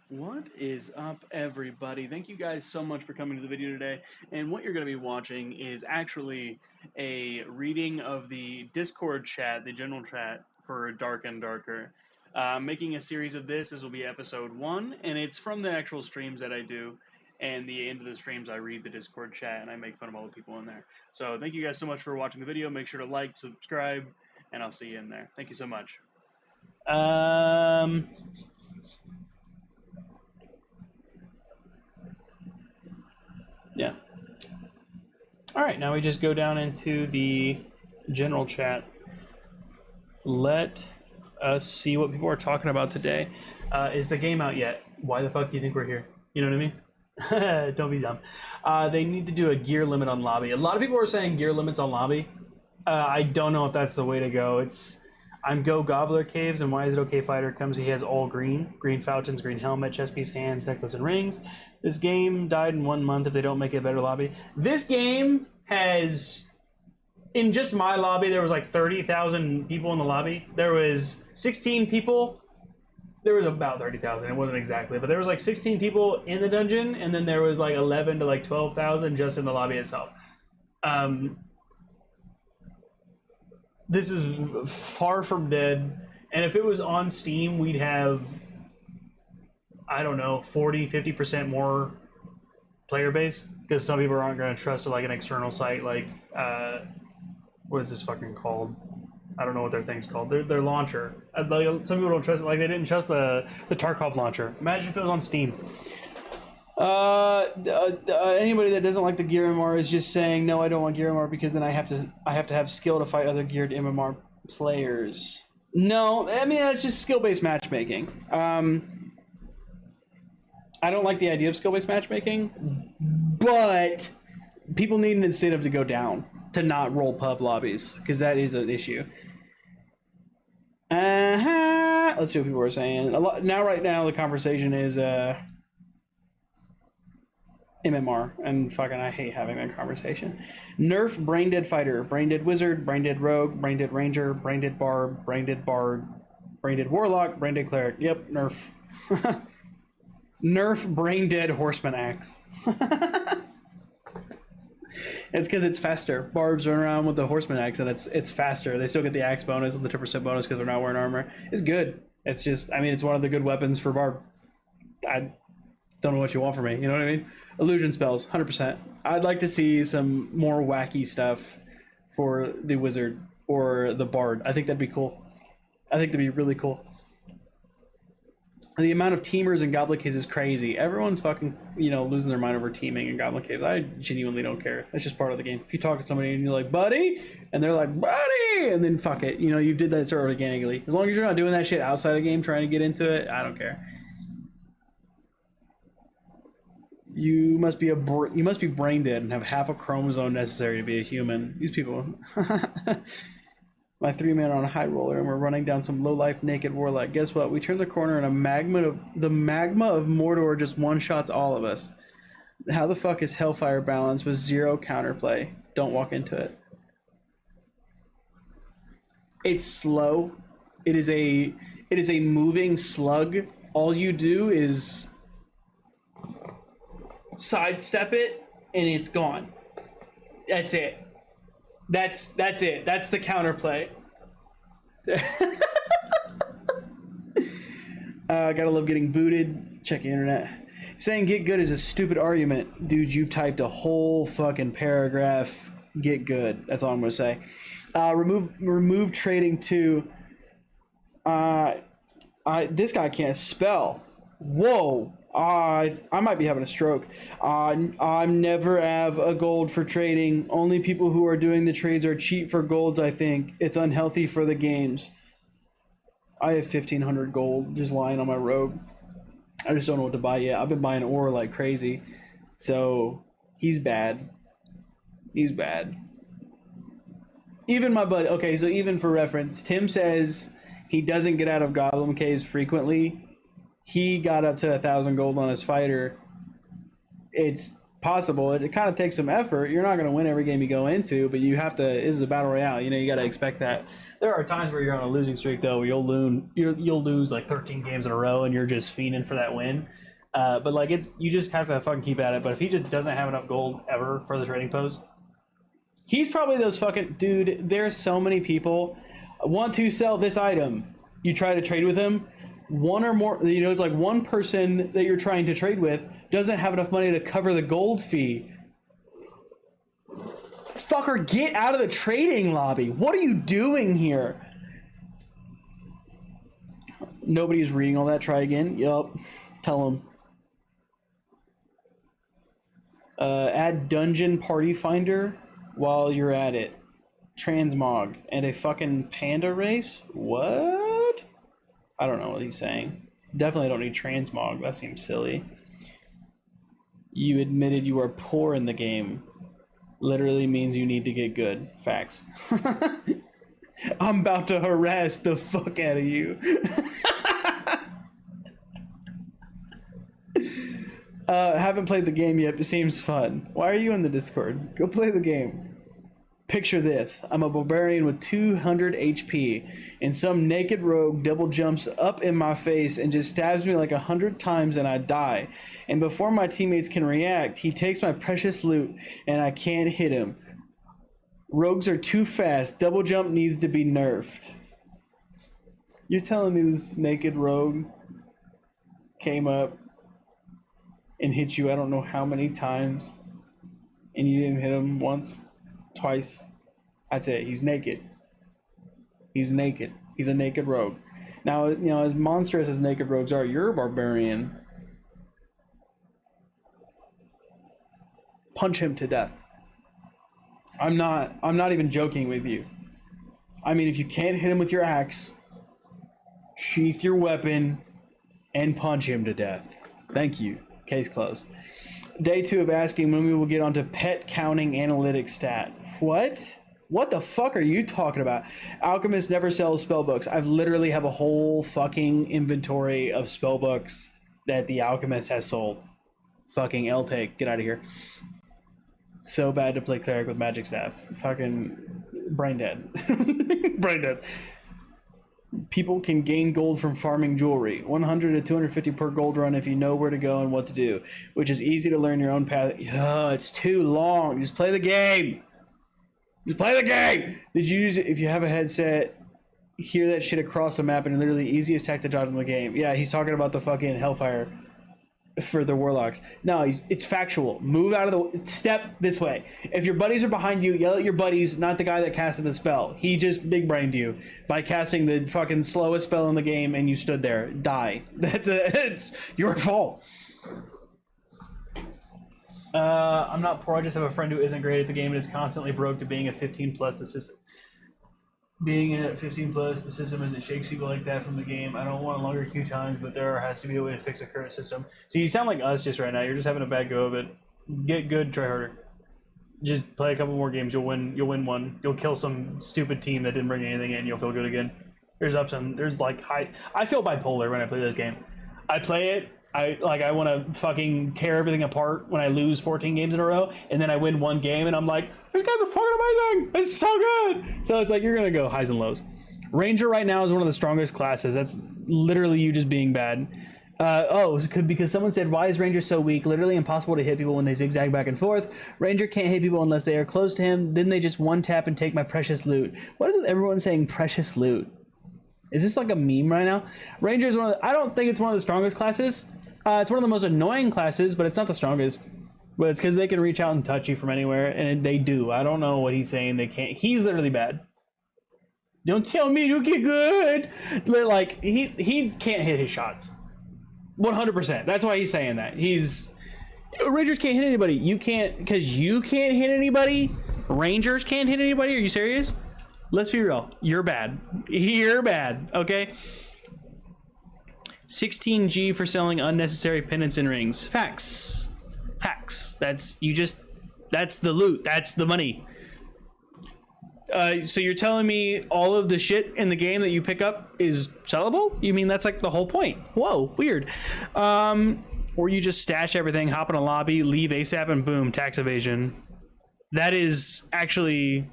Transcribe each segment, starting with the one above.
What is up, everybody? Thank you guys so much for coming to the video today. And what you're going to be watching is actually a reading of the Discord chat, the general chat for Dark and Darker. I'm making a series of this. This will be episode 1, and it's from the actual streams that I do. And the end of the streams, I read the Discord chat and I make fun of all the people in there. So thank you guys so much for watching the video. Make sure to like, subscribe, and I'll see you in there. Thank you so much. Yeah. All right, now we just go down into the general chat. Let us see what people are talking about today. Is the game out yet? Why the fuck do you think we're here? You know what I mean? Don't be dumb. They need to do a gear limit on lobby. A lot of people are saying gear limits on lobby. I don't know if that's the way to go. I'm Go Gobbler Caves, and Why Is It Okay Fighter comes. He has all green fountains, green helmet, chest piece, hands, necklace, and rings. This game died in 1 month if they don't make it a better lobby. This game has, in just my lobby, there was like 30,000 people in the lobby. There was 16 people. There was about 30,000. It wasn't exactly, but there was like 16 people in the dungeon, and then there was like 11 to like 12,000 just in the lobby itself. This is far from dead, and if it was on Steam, we'd have, I don't know, 40-50% more player base, because some people aren't going to trust like an external site like what is this fucking called? I don't know what their thing's called. Their launcher. Some people don't trust it. Like they didn't trust the Tarkov launcher. Imagine if it was on Steam. Anybody that doesn't like the gear MMR is just saying no. I don't want gear MMR because then I have to have skill to fight other geared MMR players. No, I mean that's just skill-based matchmaking. I don't like the idea of skill-based matchmaking, but people need an incentive to go down to not roll pub lobbies because that is an issue. Let's see what people are saying. Right now the conversation is MMR, and fucking I hate having that conversation. Nerf Brain Dead Fighter, Brain Dead Wizard, Brain Dead Rogue, Brain Dead Ranger, Brain Dead Barb, Brain Dead Bard, Brain Dead Warlock, Brain Dead Cleric. Yep, Nerf. Nerf Brain Dead Horseman Axe. It's because it's faster. Barbs run around with the Horseman Axe, and it's faster. They still get the Axe bonus and the 10% bonus because they're not wearing armor. It's good. It's just, I mean, it's one of the good weapons for Barb. I don't know what you want from me. You know what I mean? Illusion spells, 100%. I'd like to see some more wacky stuff for the Wizard or the Bard. I think that'd be cool. I think that'd be really cool. The amount of teamers in Goblin Caves is crazy. Everyone's fucking, losing their mind over teaming in Goblin Caves. I genuinely don't care. That's just part of the game. If you talk to somebody and you're like, buddy, and they're like, buddy, and then fuck it. You did that sort of organically. As long as you're not doing that shit outside the game trying to get into it, I don't care. You must be brain dead and have half a chromosome necessary to be a human. These people. My 3-man on a high roller, and we're running down some low-life naked warlock. Guess what? We turned the corner, and the magma of Mordor just one-shots all of us. How the fuck is Hellfire balanced with 0 counterplay? Don't walk into it. It's slow. It is a moving slug. All you do is sidestep it, and it's gone. That's it. That's it. That's the counterplay. Gotta love getting booted. Check the internet. Saying get good is a stupid argument. Dude, you've typed a whole fucking paragraph. Get good. That's all I'm gonna say. Remove trading to this guy can't spell. Whoa. I might be having a stroke. I never have a gold for trading. Only people who are doing the trades are cheap for golds, I think. It's unhealthy for the games. I have 1,500 gold just lying on my robe. I just don't know what to buy yet. I've been buying ore like crazy. So, he's bad. He's bad. Even my buddy, okay, so even for reference, Tim says he doesn't get out of Goblin Caves frequently. He got up to 1,000 gold on his fighter. It's possible. It kind of takes some effort. You're not going to win every game you go into, but you have to. This is a battle royale. You got to expect that. There are times where you're on a losing streak though, where you'll lose like 13 games in a row, and you're just fiending for that win. But like you just have to fucking keep at it. But if he just doesn't have enough gold ever for the trading post, he's probably those fucking dude. There's so many people want to sell this item. You try to trade with him. One or more, it's like one person that you're trying to trade with doesn't have enough money to cover the gold fee. Fucker, get out of the trading lobby. What are you doing here? Nobody's reading all that. Try again. Yup. Tell them. Add dungeon party finder while you're at it. Transmog and a fucking panda race? What? I don't know what he's saying. Definitely don't need transmog. That seems silly. You admitted you are poor in the game. Literally means you need to get good. Facts. I'm about to harass the fuck out of you. Haven't played the game yet, but seems fun. Why are you in the Discord? Go play the game. Picture this. I'm a barbarian with 200 HP, and some naked rogue double jumps up in my face and just stabs me like 100 times and I die. And before my teammates can react, he takes my precious loot and I can't hit him. Rogues are too fast. Double jump needs to be nerfed. You're telling me this naked rogue came up and hit you I don't know how many times and you didn't hit him once? Twice. That's it. He's naked. He's naked. He's a naked rogue. Now, as monstrous as naked rogues are, you're a barbarian. Punch him to death. I'm not even joking with you. I mean, if you can't hit him with your axe, sheath your weapon and punch him to death. Thank you. Case closed. Day 2 of asking when we will get onto pet counting analytics stat. What? What the fuck are you talking about? Alchemist never sells spell books. I've literally have a whole fucking inventory of spell books that the Alchemist has sold. Fucking L-Take. Get out of here. So bad to play cleric with magic staff. Fucking brain dead. Brain dead. People can gain gold from farming jewelry. 100 to 250 per gold run if you know where to go and what to do, which is easy to learn your own path. It's too long. Just play the game. Just play the game. Did you use it if you have a headset? Hear that shit across the map and literally easiest tactic dodge in the game. Yeah, he's talking about the fucking Hellfire for the Warlocks. No, it's factual. Move out of the step this way. If your buddies are behind you, yell at your buddies, not the guy that casted the spell. He just big brained you by casting the fucking slowest spell in the game and you stood there. Die. It's your fault. I'm not poor. I just have a friend who isn't great at the game and is constantly broke to being at 15 plus the system. Being at 15 plus, the system as it shakes people like that from the game. I don't want a longer queue times, but there has to be a way to fix the current system. So you sound like us just right now. You're just having a bad go of it. Get good, try harder. Just play a couple more games. You'll win one. You'll kill some stupid team that didn't bring anything in. You'll feel good again. There's ups and there's like high. I feel bipolar when I play this game. I play it. I want to fucking tear everything apart when I lose 14 games in a row, and then I win one game, and I'm like, this guy's are fucking amazing. It's so good. So it's like you're gonna go highs and lows. Ranger right now is one of the strongest classes. That's literally you just being bad. Because someone said, why is Ranger so weak? Literally impossible to hit people when they zigzag back and forth. Ranger can't hit people unless they are close to him. Then they just one tap and take my precious loot. What is with everyone saying precious loot? Is this like a meme right now? Ranger is I don't think it's one of the strongest classes. It's one of the most annoying classes, but it's not the strongest. But it's because they can reach out and touch you from anywhere, and they do. I don't know what he's saying. They can't. He's literally bad. Don't tell me you get good. Like he can't hit his shots. 100%. That's why he's saying that. Rangers can't hit anybody. You can't, because you can't hit anybody. Rangers can't hit anybody. Are you serious? Let's be real. You're bad. You're bad. Okay. 16G for selling unnecessary pendants and rings. Facts. That's the loot. That's the money. So you're telling me all of the shit in the game that you pick up is sellable? You mean that's like the whole point? Whoa, weird. Or you just stash everything, hop in a lobby, leave ASAP, and boom, tax evasion. That is actually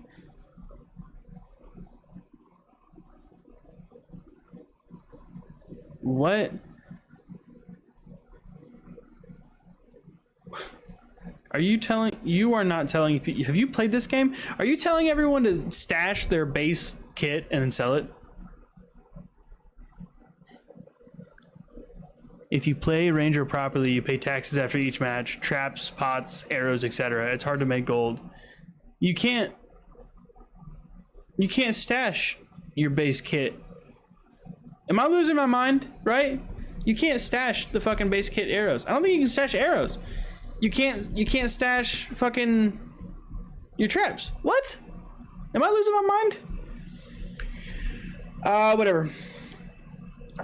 What? Are you telling... You are not telling... Have you played this game? Are you telling everyone to stash their base kit and then sell it? If you play Ranger properly, you pay taxes after each match. Traps, pots, arrows, etc. It's hard to make gold. You can't stash your base kit. Am I losing my mind? Right? You can't stash the fucking base kit arrows. I don't think you can stash arrows. You can't stash fucking your traps. What? Am I losing my mind? Whatever.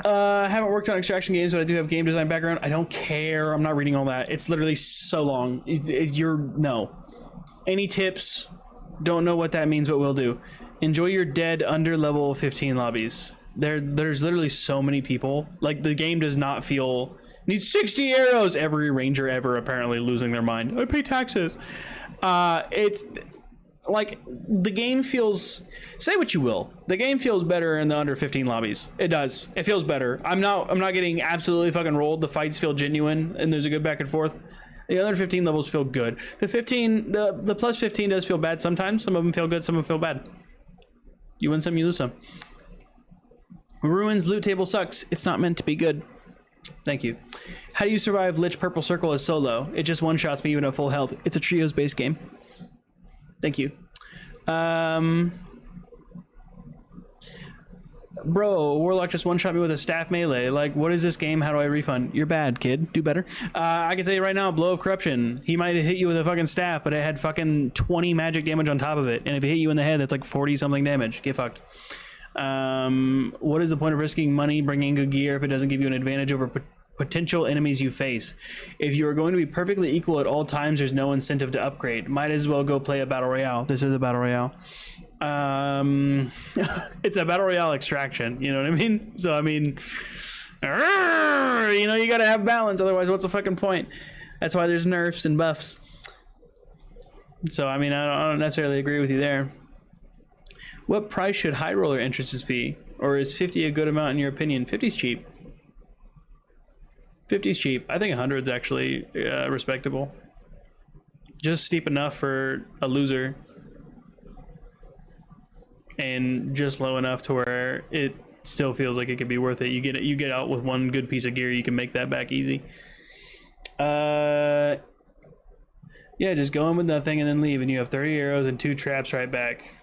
I haven't worked on extraction games, but I do have game design background. I don't care. I'm not reading all that. It's literally so long. No. Any tips? Don't know what that means, but will do. Enjoy your dead under level 15 lobbies. There's literally so many people. Like, the game does not feel... Need 60 arrows! Every ranger ever apparently losing their mind. I pay taxes. It's... Like, the game feels... Say what you will. The game feels better in the under 15 lobbies. It does. It feels better. I'm not getting absolutely fucking rolled. The fights feel genuine, and there's a good back and forth. The other 15 levels feel good. The plus 15 does feel bad sometimes. Some of them feel good, some of them feel bad. You win some, you lose some. Ruins loot table sucks. It's not meant to be good. Thank you. How do you survive Lich Purple Circle as solo? It just one-shots me even at full health. It's a trios-based game. Thank you. Bro, Warlock just one-shot me with a staff melee. Like, what is this game? How do I refund? You're bad, kid. Do better. I can tell you right now, Blow of Corruption. He might have hit you with a fucking staff, but it had fucking 20 magic damage on top of it. And if it hit you in the head, that's like 40-something damage. Get fucked. What is the point of risking money bringing good gear if it doesn't give you an advantage over potential enemies you face? If you are going to be perfectly equal at all times, there's no incentive to upgrade. Might as well go play a battle royale. This is a battle royale. It's a battle royale extraction, you know what I mean? So I mean, you know, you gotta have balance, otherwise what's the fucking point? That's why there's nerfs and buffs. So I mean, I don't necessarily agree with you there. What price should high roller entrances be? Or is 50 a good amount in your opinion? 50's cheap. 50's cheap. I think 100's actually respectable. Just steep enough for a loser. And just low enough to where it still feels like it could be worth it. You get out with one good piece of gear, you can make that back easy. Yeah, just go in with nothing and then leave, and you have 30 arrows and 2 traps right back.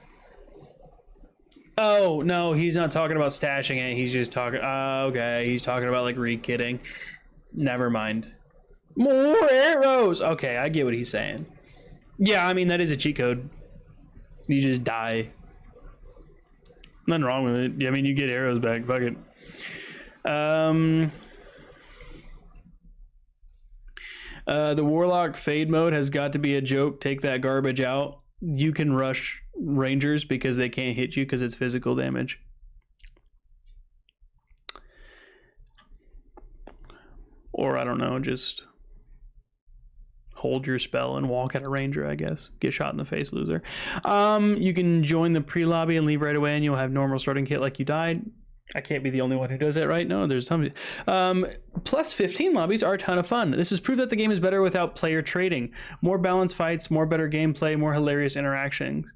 Oh, no, he's not talking about stashing it. He's just talking... okay, he's talking about, like, re-kitting. Never mind. More arrows! Okay, I get what he's saying. Yeah, I mean, that is a cheat code. You just die. Nothing wrong with it. I mean, you get arrows back. Fuck it. The Warlock fade mode has got to be a joke. Take that garbage out. You can rush Rangers because they can't hit you because it's physical damage. Or, I don't know, just hold your spell and walk at a Ranger, I guess. Get shot in the face, loser. You can join the pre-lobby and leave right away, and you'll have normal starting kit like you died. I can't be the only one who does that, right? No, there's tons of... plus 15 lobbies are a ton of fun. This is proof that the game is better without player trading. More balanced fights, more better gameplay, more hilarious interactions.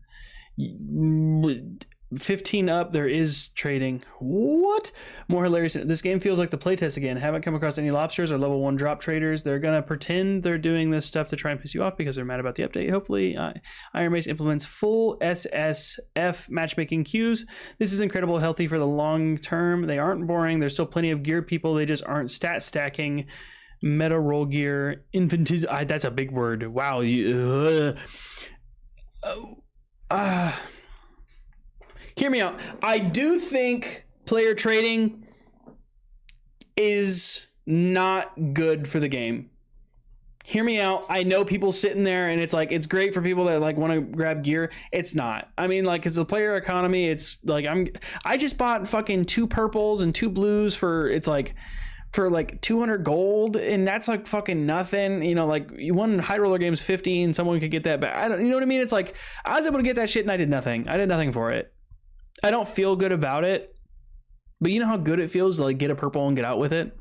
15 up, there is trading. What? More hilarious. This game feels like the playtest again. Haven't come across any lobsters or level 1 drop traders. They're gonna pretend they're doing this stuff to try and piss you off because they're mad about the update. Hopefully Iron Mace implements full SSF matchmaking queues. This is incredible, healthy for the long term. They aren't boring. There's still plenty of gear people. They just aren't stat stacking. Meta roll gear that's a big word. Wow. Hear me out. I do think player trading is not good for the game. Hear me out. I know people sitting there and it's like, it's great for people that like want to grab gear. It's not. I mean, like, it's a player economy. It's like, I just bought fucking 2 purples and 2 blues for 200 gold, and that's like fucking nothing. You know, like, you won high roller games 50 and someone could get that back. You know what I mean? It's like, I was able to get that shit and I did nothing. I did nothing for it. I don't feel good about it. But you know how good it feels to like get a purple and get out with it?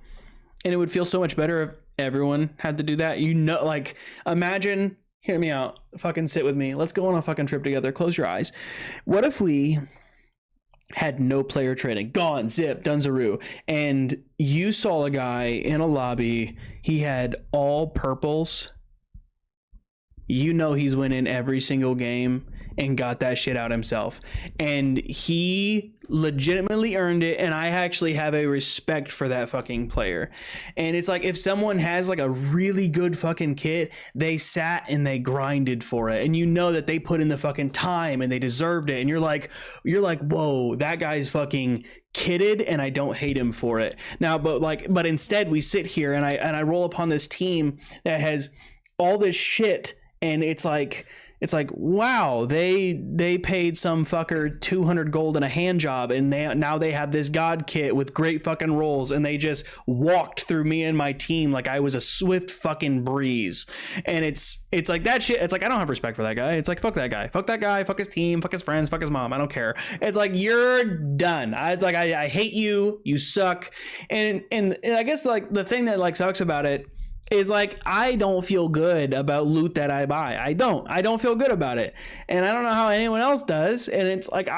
And it would feel so much better if everyone had to do that. You know, like imagine, hear me out, fucking sit with me. Let's go on a fucking trip together. Close your eyes. What if we had no player trading, gone, zip, dunzaroo, and you saw a guy in a lobby, he had all purples. You know he's winning every single game and got that shit out himself. And he legitimately earned it, and I actually have a respect for that fucking player. And it's like if someone has like a really good fucking kit, they sat and they grinded for it, and you know that they put in the fucking time and they deserved it, and you're like whoa, that guy's fucking kitted, and I don't hate him for it. Now but instead we sit here and I roll upon this team that has all this shit, and it's like wow, they paid some fucker 200 gold and a hand job, and now they have this god kit with great fucking rolls, and they just walked through me and my team like I was a swift fucking breeze. And it's like that shit. It's like I don't have respect for that guy. It's like fuck that guy, fuck his team, fuck his friends, fuck his mom. I don't care. It's like you're done. It's like I hate you. You suck. And I guess like the thing that like sucks about it is like I don't feel good about loot that I buy. I don't feel good about it, and I don't know how anyone else does. And it's like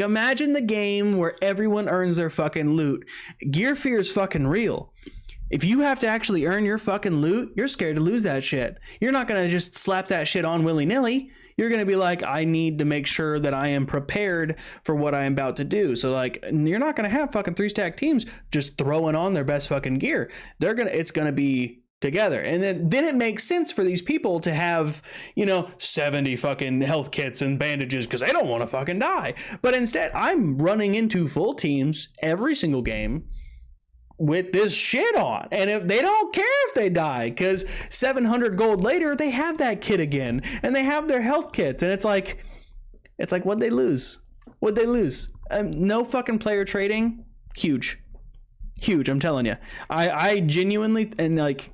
imagine the game where everyone earns their fucking loot. Gear fear is fucking real. If you have to actually earn your fucking loot, you're scared to lose that shit. You're not gonna just slap that shit on willy-nilly. You're gonna be like, I need to make sure that I am prepared for what I am about to do. So like, you're not gonna have fucking 3-stack teams just throwing on their best fucking gear. It's gonna be together. And then it makes sense for these people to have, 70 fucking health kits and bandages because they don't want to fucking die. But instead, I'm running into full teams every single game with this shit on. And if they don't care if they die, because 700 gold later, they have that kit again and they have their health kits. And it's like, what'd they lose? No fucking player trading. Huge. I'm telling you. I genuinely, and like,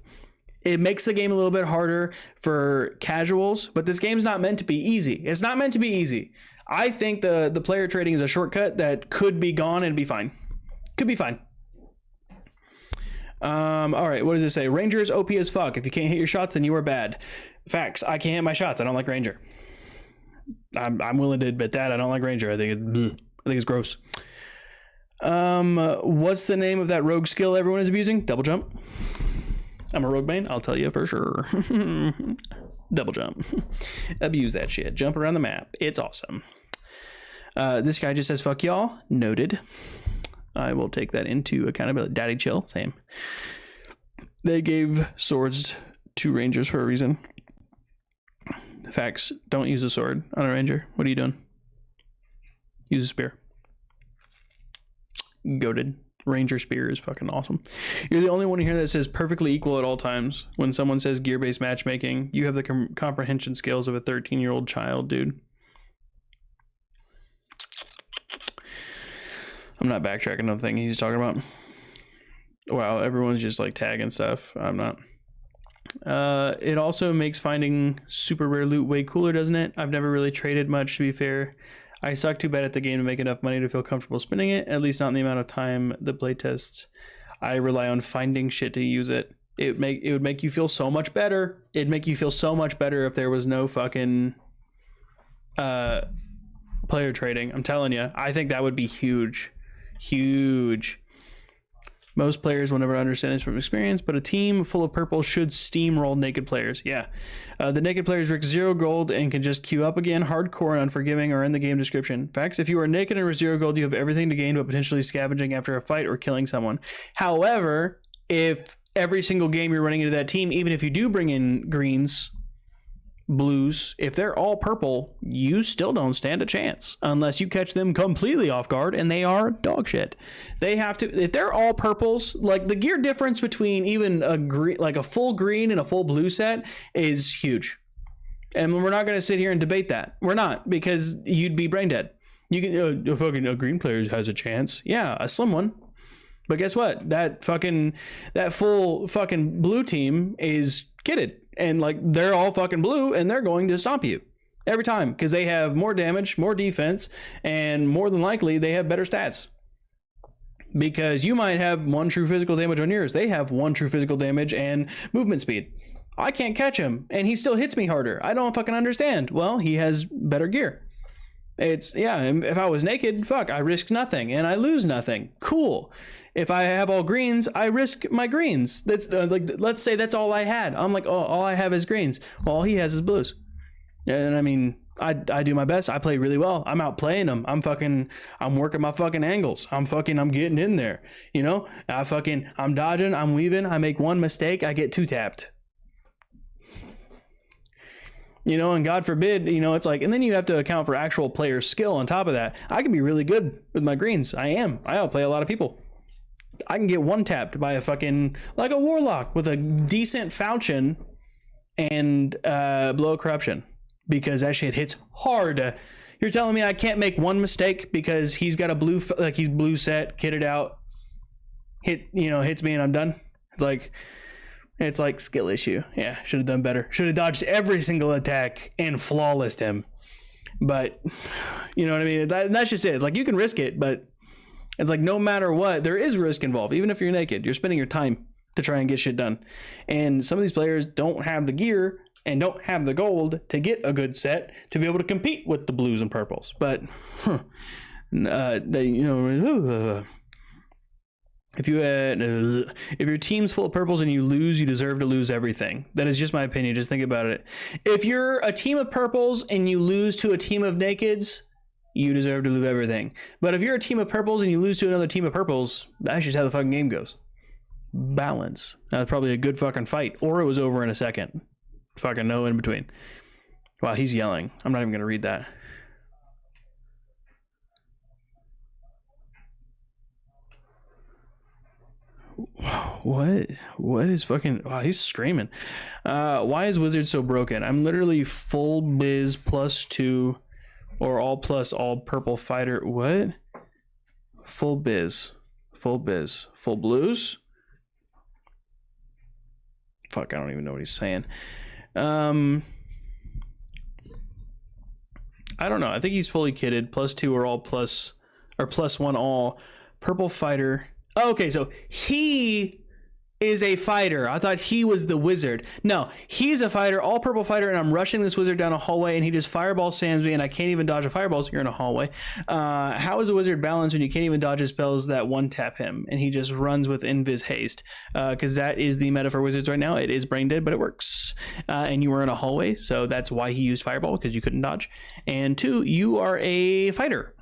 it makes the game a little bit harder for casuals, but this game's not meant to be easy. It's not meant to be easy. I think the player trading is a shortcut that could be gone and be fine. Could be fine. All right, what does it say? Ranger is OP as fuck. If you can't hit your shots, then you are bad. Facts. I can't hit my shots. I don't like Ranger. I'm willing to admit that. I don't like Ranger. I think it's gross. What's the name of that rogue skill everyone is abusing? Double jump. I'm a rogue main, I'll tell you for sure. Double jump. Abuse that shit. Jump around the map. It's awesome. This guy just says, fuck y'all. Noted. I will take that into accountability. Daddy chill. Same. They gave swords to rangers for a reason. Facts. Don't use a sword on a ranger. What are you doing? Use a spear. Goated. Ranger spear is fucking awesome. You're the only one here that says perfectly equal at all times. When someone says gear-based matchmaking, you have the comprehension skills of a 13-year-old child, dude. I'm not backtracking on the thing he's talking about. Wow, everyone's just like tagging stuff. I'm not. It also makes finding super rare loot way cooler, doesn't it? I've never really traded much, to be fair. I suck too bad at the game to make enough money to feel comfortable spending it, at least not in the amount of time the playtests. I rely on finding shit to use it. It would make you feel so much better. It'd make you feel so much better if there was no fucking player trading. I'm telling you, I think that would be huge. Huge. Most players will never understand this from experience, but a team full of purple should steamroll naked players. Yeah. The naked players risk 0 gold and can just queue up again, hardcore and unforgiving, or in the game description. Facts, if you are naked and with 0 gold, you have everything to gain but potentially scavenging after a fight or killing someone. However, if every single game you're running into that team, even if you do bring in greens, blues, if they're all purple, you still don't stand a chance unless you catch them completely off guard, and they are dog shit. They have to, if they're all purples, like the gear difference between even a green, like a full green and a full blue set is huge. And we're not going to sit here and debate that. We're not, because you'd be brain dead. You can, a green player has a chance. Yeah, a slim one. But guess what? That full fucking blue team is kitted. And like they're all fucking blue and they're going to stomp you every time because they have more damage, more defense, and more than likely they have better stats. because you might have 1 true physical damage on yours. They have 1 true physical damage and movement speed. I can't catch him, and he still hits me harder. I don't fucking understand. Well, he has better gear. It's, yeah, if I was naked, fuck, I risk nothing, and I lose nothing. Cool. If I have all greens, I risk my greens. That's like, let's say that's all I had. I'm like, oh, all I have is greens. Well, all he has is blues. And I mean, I do my best. I play really well. I'm out playing them. I'm working my fucking angles. I'm getting in there. You know, I'm dodging, I'm weaving. I make 1 mistake, I get 2 tapped. You know, and God forbid, you know, it's like, and then you have to account for actual player skill on top of that. I can be really good with my greens. I outplay a lot of people. I can get 1 tapped by a fucking, like a warlock with a decent falchion and blow of corruption, because that shit hits hard. You're telling me I can't make 1 mistake because he's got a blue, like he's blue set, kitted out, hits me and I'm done. It's like skill issue. Yeah, should have done better. Should have dodged every single attack and flawlessed him. But, you know what I mean? That's just it. It's like, you can risk it, but it's like, no matter what, there is risk involved. Even if you're naked, you're spending your time to try and get shit done. And some of these players don't have the gear and don't have the gold to get a good set to be able to compete with the blues and purples. But, if your team's full of purples and you lose, you deserve to lose everything. That is just my opinion. Just think about it. If you're a team of purples and you lose to a team of nakeds, you deserve to lose everything. But if you're a team of purples and you lose to another team of purples, that's just how the fucking game goes. Balance. That was probably a good fucking fight, or it was over in a second. Fucking no in between. Wow, he's yelling. I'm not even gonna read that. What is fucking, wow, he's screaming. Why is Wizard so broken? I'm literally full biz +2 or all plus all purple fighter. What? Full biz, full blues. Fuck, I don't even know what he's saying. I don't know. I think he's fully kitted. +2 or all plus, or +1 all purple fighter. Okay, so he is a fighter. I thought he was the wizard. No, he's a fighter, all purple fighter, and I'm rushing this wizard down a hallway, and he just fireball Sams me, and I can't even dodge a fireball, so you're in a hallway. How is a wizard balanced when you can't even dodge his spells that 1-tap him, and he just runs with Invis Haste? Because that is the meta for wizards right now. It is brain dead, but it works. And you were in a hallway, so that's why he used fireball, because you couldn't dodge. And 2, you are a fighter.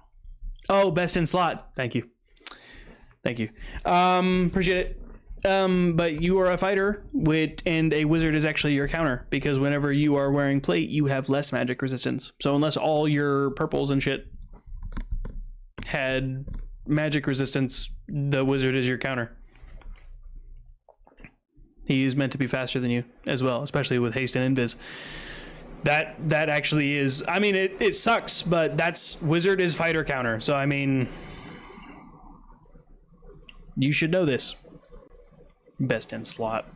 Oh, best in slot. Thank you. Appreciate it. But you are a fighter and a wizard is actually your counter, because whenever you are wearing plate, you have less magic resistance. So unless all your purples and shit had magic resistance, the wizard is your counter. He is meant to be faster than you as well, especially with haste and invis. That actually is, I mean, it sucks, but that's, wizard is fighter counter. So I mean, you should know this. Best in slot.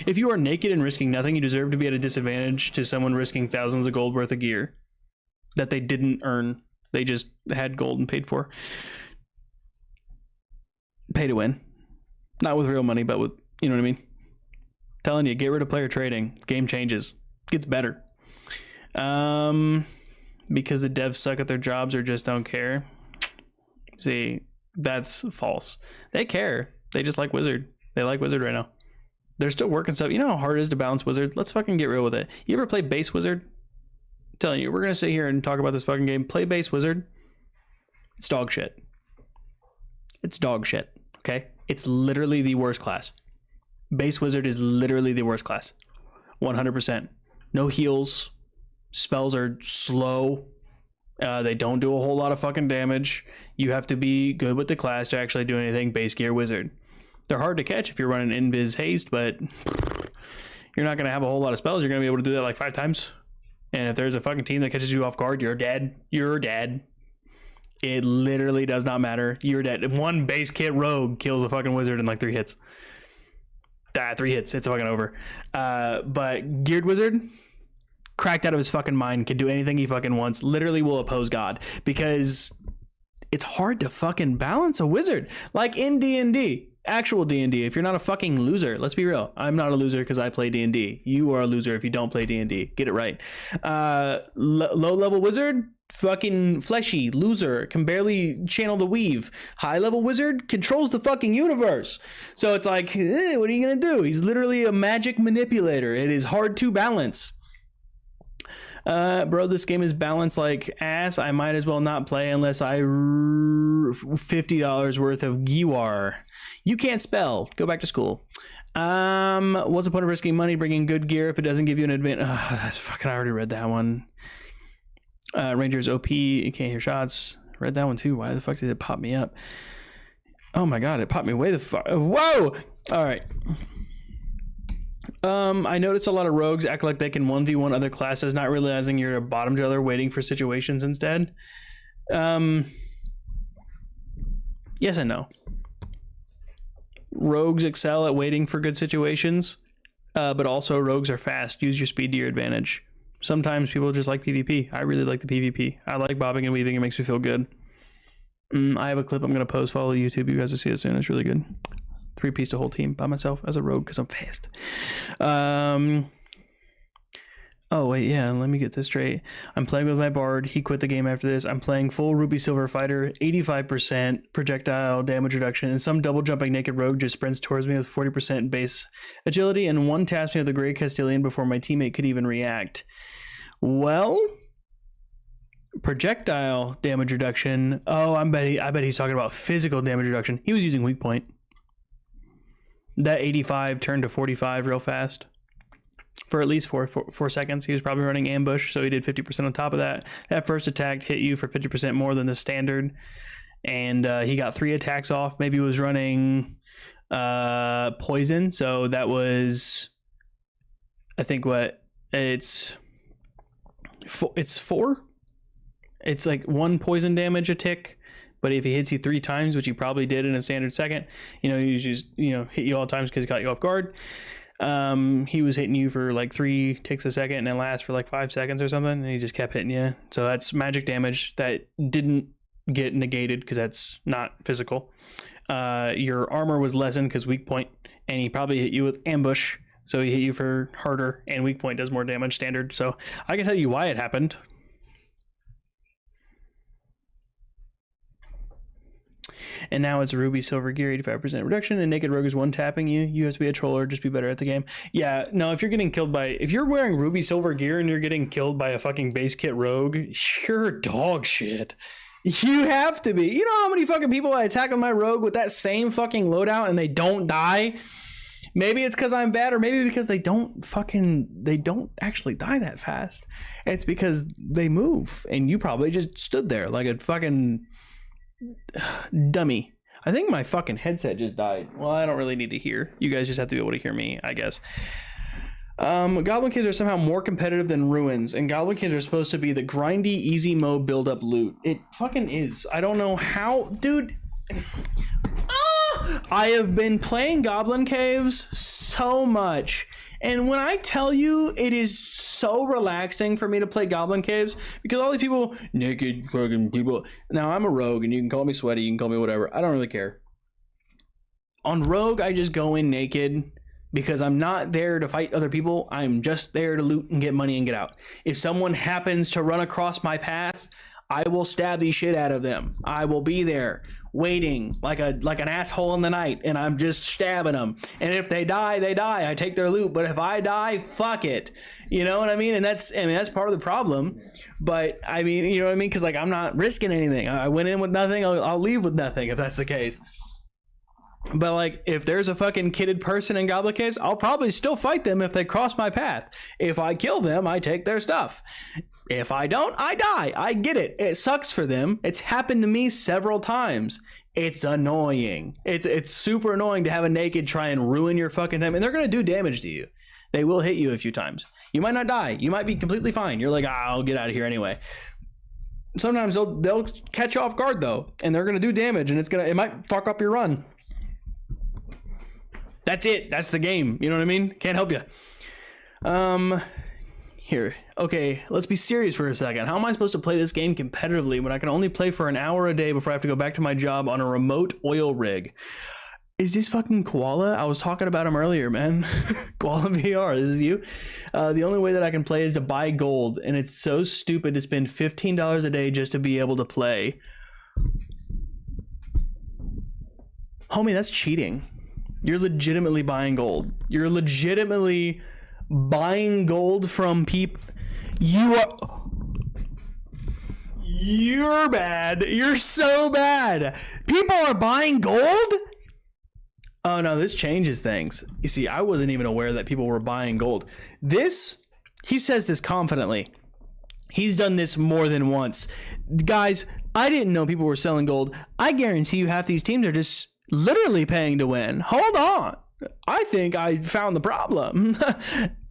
If you are naked and risking nothing, you deserve to be at a disadvantage to someone risking thousands of gold worth of gear that they didn't earn. They just had gold and paid for. Pay to win. Not with real money, but with, you know what I mean? Telling you, get rid of player trading. Game changes. Gets better. Because the devs suck at their jobs or just don't care. See, that's false. They care. They just like Wizard. They like Wizard right now. They're still working stuff. You know how hard it is to balance Wizard? Let's fucking get real with it. You ever play base Wizard? I'm telling you, we're going to sit here and talk about this fucking game. Play base Wizard. It's dog shit. It's dog shit, okay? It's literally the worst class. Base Wizard is literally the worst class. 100%. No heals. Spells are slow. They don't do a whole lot of fucking damage. You have to be good with the class to actually do anything. Base gear Wizard. They're hard to catch if you're running Invis Haste, but you're not going to have a whole lot of spells. You're going to be able to do that like 5 times. And if there's a fucking team that catches you off guard, you're dead. You're dead. It literally does not matter. You're dead. One base kit rogue kills a fucking wizard in like 3 hits. 3 hits. It's fucking over. But geared wizard, cracked out of his fucking mind, can do anything he fucking wants. Literally will oppose God, because It's hard to fucking balance a wizard. Like in D&D. Actual D&D. If you're not a fucking loser, let's be real. I'm not a loser because I play D&D. You are a loser if you don't play D&D. Get it right. Low-level wizard, fucking fleshy, loser, can barely channel the weave. High-level wizard controls the fucking universe. So it's like, what are you going to do? He's literally a magic manipulator. It is hard to balance. Bro, this game is balanced like ass. I might as well not play unless I $50 worth of Giwar. You can't spell. Go back to school. What's the point of risking money bringing good gear if it doesn't give you an advantage? That's fucking, I already read that one. Rangers OP, you can't hear shots. Read that one too. Why the fuck did it pop me up? Oh my god, it popped me way the fuck. Whoa! All right. I noticed a lot of rogues act like they can 1v1 other classes, not realizing you're a bottom dweller waiting for situations instead. Yes and no. Rogues excel at waiting for good situations, but also rogues are fast. Use your speed to your advantage. Sometimes people just like PvP. I really like the PvP. I like bobbing and weaving. It makes me feel good. I have a clip I'm going to post. Follow YouTube. You guys will see it soon. It's really good. 3-piece the whole team by myself as a rogue because I'm fast. Oh wait, yeah, let me get this straight. I'm playing with my bard. He quit the game after this. I'm playing full Ruby Silver Fighter, 85% projectile damage reduction, and some double jumping naked rogue just sprints towards me with 40% base agility and one taps me with the Grey Castilian before my teammate could even react. Well, projectile damage reduction. Oh, I bet he's talking about physical damage reduction. He was using weak point. That 85 turned to 45 real fast for at least four seconds. He was probably running ambush, so he did 50% on top of that. That first attack hit you for 50% more than the standard, and he got 3 attacks off. Maybe he was running poison, so that was, I think, what it's 4. It's like 1 poison damage a tick. But if he hits you 3 times, which he probably did in a standard second, he just hit you all times because he caught you off guard. He was hitting you for like 3 ticks a second and it lasts for like 5 seconds or something, and he just kept hitting you. So that's magic damage that didn't get negated because that's not physical. Your armor was lessened because weak point, and he probably hit you with ambush, so he hit you for harder, and weak point does more damage standard. So I can tell you why it happened. And now it's Ruby Silver Gear, 85% reduction, and Naked Rogue is one tapping you. You have to be a troller, just be better at the game. Yeah, no, if you're wearing Ruby Silver Gear and you're getting killed by a fucking base kit rogue, you're dog shit. You have to be. You know how many fucking people I attack on my rogue with that same fucking loadout and they don't die? Maybe it's because I'm bad, or maybe because they don't actually die that fast. It's because they move, and you probably just stood there like a fucking dummy. I think my fucking headset just died. Well, I don't really need to hear. You guys just have to be able to hear me, I guess. Goblin Kids are somehow more competitive than Ruins, and Goblin Kids are supposed to be the grindy, easy mode build-up loot. It fucking is. I don't know how, dude. I have been playing Goblin Caves so much, and when I tell you it is so relaxing for me to play Goblin Caves, because all these people, naked fucking people. Now I'm a rogue, and you can call me sweaty, you can call me whatever. I don't really care. On Rogue, I just go in naked because I'm not there to fight other people. I'm just there to loot and get money and get out. If someone happens to run across my path, I will stab the shit out of them. I will be there waiting like an asshole in the night, and I'm just stabbing them. And if they die, they die. I take their loot. But if I die, fuck it. You know what I mean? And that's part of the problem. But I mean, you know what I mean? Because like I'm not risking anything. I went in with nothing. I'll leave with nothing if that's the case. But like, if there's a fucking kitted person in Goblin Caves, I'll probably still fight them if they cross my path. If I kill them, I take their stuff. If I don't, I die. I get it. It sucks for them. It's happened to me several times. It's annoying. It's super annoying to have a naked try and ruin your fucking time. And they're going to do damage to you. They will hit you a few times. You might not die. You might be completely fine. You're like, I'll get out of here anyway. Sometimes they'll catch you off guard though, and they're going to do damage, and it might fuck up your run. That's it. That's the game. You know what I mean? Can't help you. Here, okay, let's be serious for a second. How am I supposed to play this game competitively when I can only play for an hour a day before I have to go back to my job on a remote oil rig? Is this fucking Koala? I was talking about him earlier, man. Koala VR, this is you? The only way that I can play is to buy gold, and it's so stupid to spend $15 a day just to be able to play. Homie, that's cheating. You're legitimately buying gold. You're legitimately buying gold from people. You're bad. You're so bad. People are buying gold? Oh no, this changes things. You see, I wasn't even aware that people were buying gold. He says this confidently. He's done this more than once. Guys, I didn't know people were selling gold. I guarantee you half these teams are just literally paying to win. Hold on. I think I found the problem.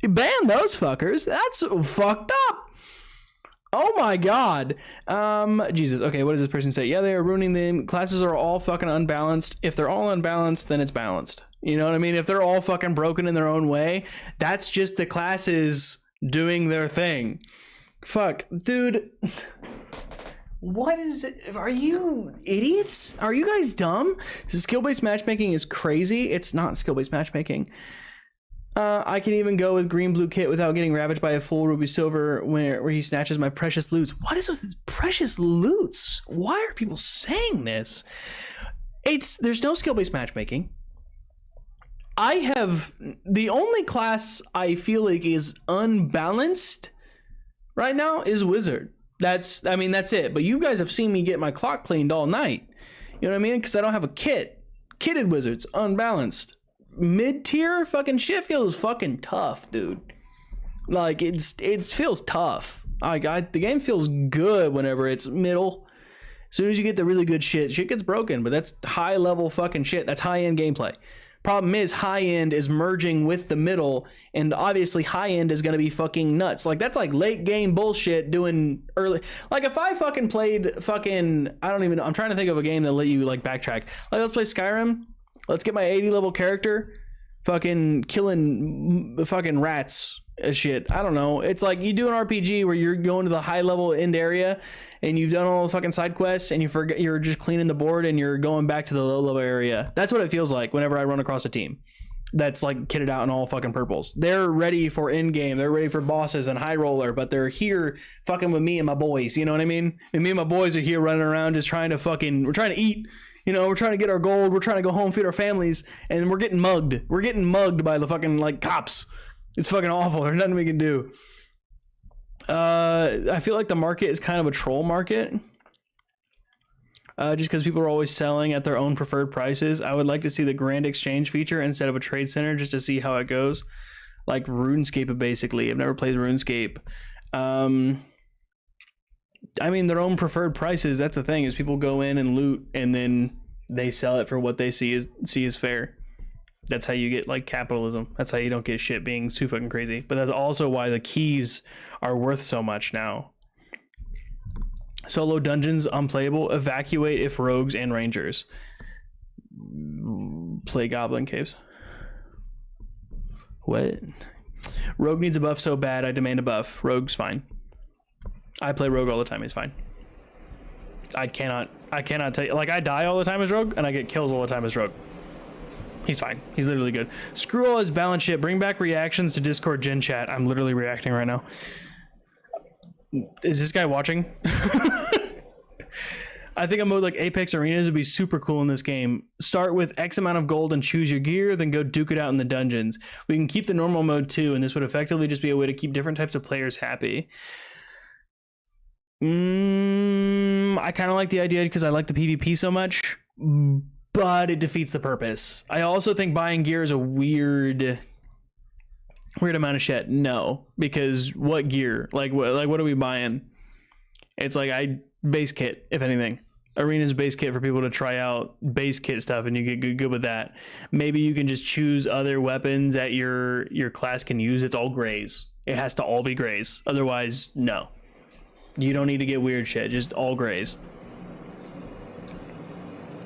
Ban those fuckers. That's fucked up. Oh my god. Jesus. Okay, what does this person say? Yeah, they are ruining them. Classes are all fucking unbalanced. If they're all unbalanced, then it's balanced. You know what I mean? If they're all fucking broken in their own way, that's just the classes doing their thing. Fuck, dude. What is it? Are you idiots? Are you guys dumb? Skill-based matchmaking is crazy. It's not skill-based matchmaking. I can even go with green blue kit without getting ravaged by a full ruby silver where he snatches my precious loots. What is with his precious loots? Why are people saying this? There's no skill-based matchmaking. The only class I feel like is unbalanced right now is wizard. That's it. But you guys have seen me get my clock cleaned all night. You know what I mean? Because I don't have a kit. Kitted wizards, unbalanced. Mid-tier fucking shit feels fucking tough, dude. Like it feels tough. The game feels good whenever it's middle. As soon as you get the really good shit gets broken. But that's high level fucking shit. That's high end gameplay. Problem is, high end is merging with the middle, and obviously high end is gonna be fucking nuts. Like that's like late game bullshit doing early. Like if I fucking played fucking, I'm trying to think of a game that'll let you like backtrack. Like let's play Skyrim. Let's get my 80 level character fucking killing fucking rats as shit. I don't know. It's like you do an RPG where you're going to the high level end area and you've done all the fucking side quests and you're just cleaning the board and you're going back to the low level area. That's what it feels like whenever I run across a team that's like kitted out in all fucking purples. They're ready for end game. They're ready for bosses and high roller, but they're here fucking with me and my boys. You know what I mean? And me and my boys are here running around just we're trying to eat. You know, we're trying to get our gold. We're trying to go home, feed our families, and we're getting mugged. We're getting mugged by the fucking like cops. It's fucking awful. There's nothing we can do. I feel like the market is kind of a troll market. Just because people are always selling at their own preferred prices. I would like to see the grand exchange feature instead of a trade center just to see how it goes. Like RuneScape, basically. I've never played RuneScape. I mean, their own preferred prices. That's the thing, is people go in and loot and then they sell it for what they see is fair. That's how you get like capitalism. That's how you don't get shit being too fucking crazy. But that's also why the keys are worth so much now. Solo dungeons unplayable. Evacuate if rogues and rangers. Play goblin caves. What? Rogue needs a buff so bad I demand a buff. Rogue's fine. I play rogue all the time. He's fine. I cannot tell you. Like I die all the time as rogue and I get kills all the time as rogue. He's fine. He's literally good. Screw all his balance shit. Bring back reactions to Discord gen chat. I'm literally reacting right now. Is this guy watching? I think a mode like Apex Arenas would be super cool in this game. Start with X amount of gold and choose your gear, then go duke it out in the dungeons. We can keep the normal mode too, and this would effectively just be a way to keep different types of players happy. I kind of like the idea because I like the PvP so much, but it defeats the purpose. I also think buying gear is a weird amount of shit. No, because what gear? Like what are we buying? It's like base kit, if anything. Arena's base kit for people to try out base kit stuff, and you get good with that. Maybe you can just choose other weapons that your class can use. It's all grays. It has to all be grays. Otherwise, no. You don't need to get weird shit, just all grays.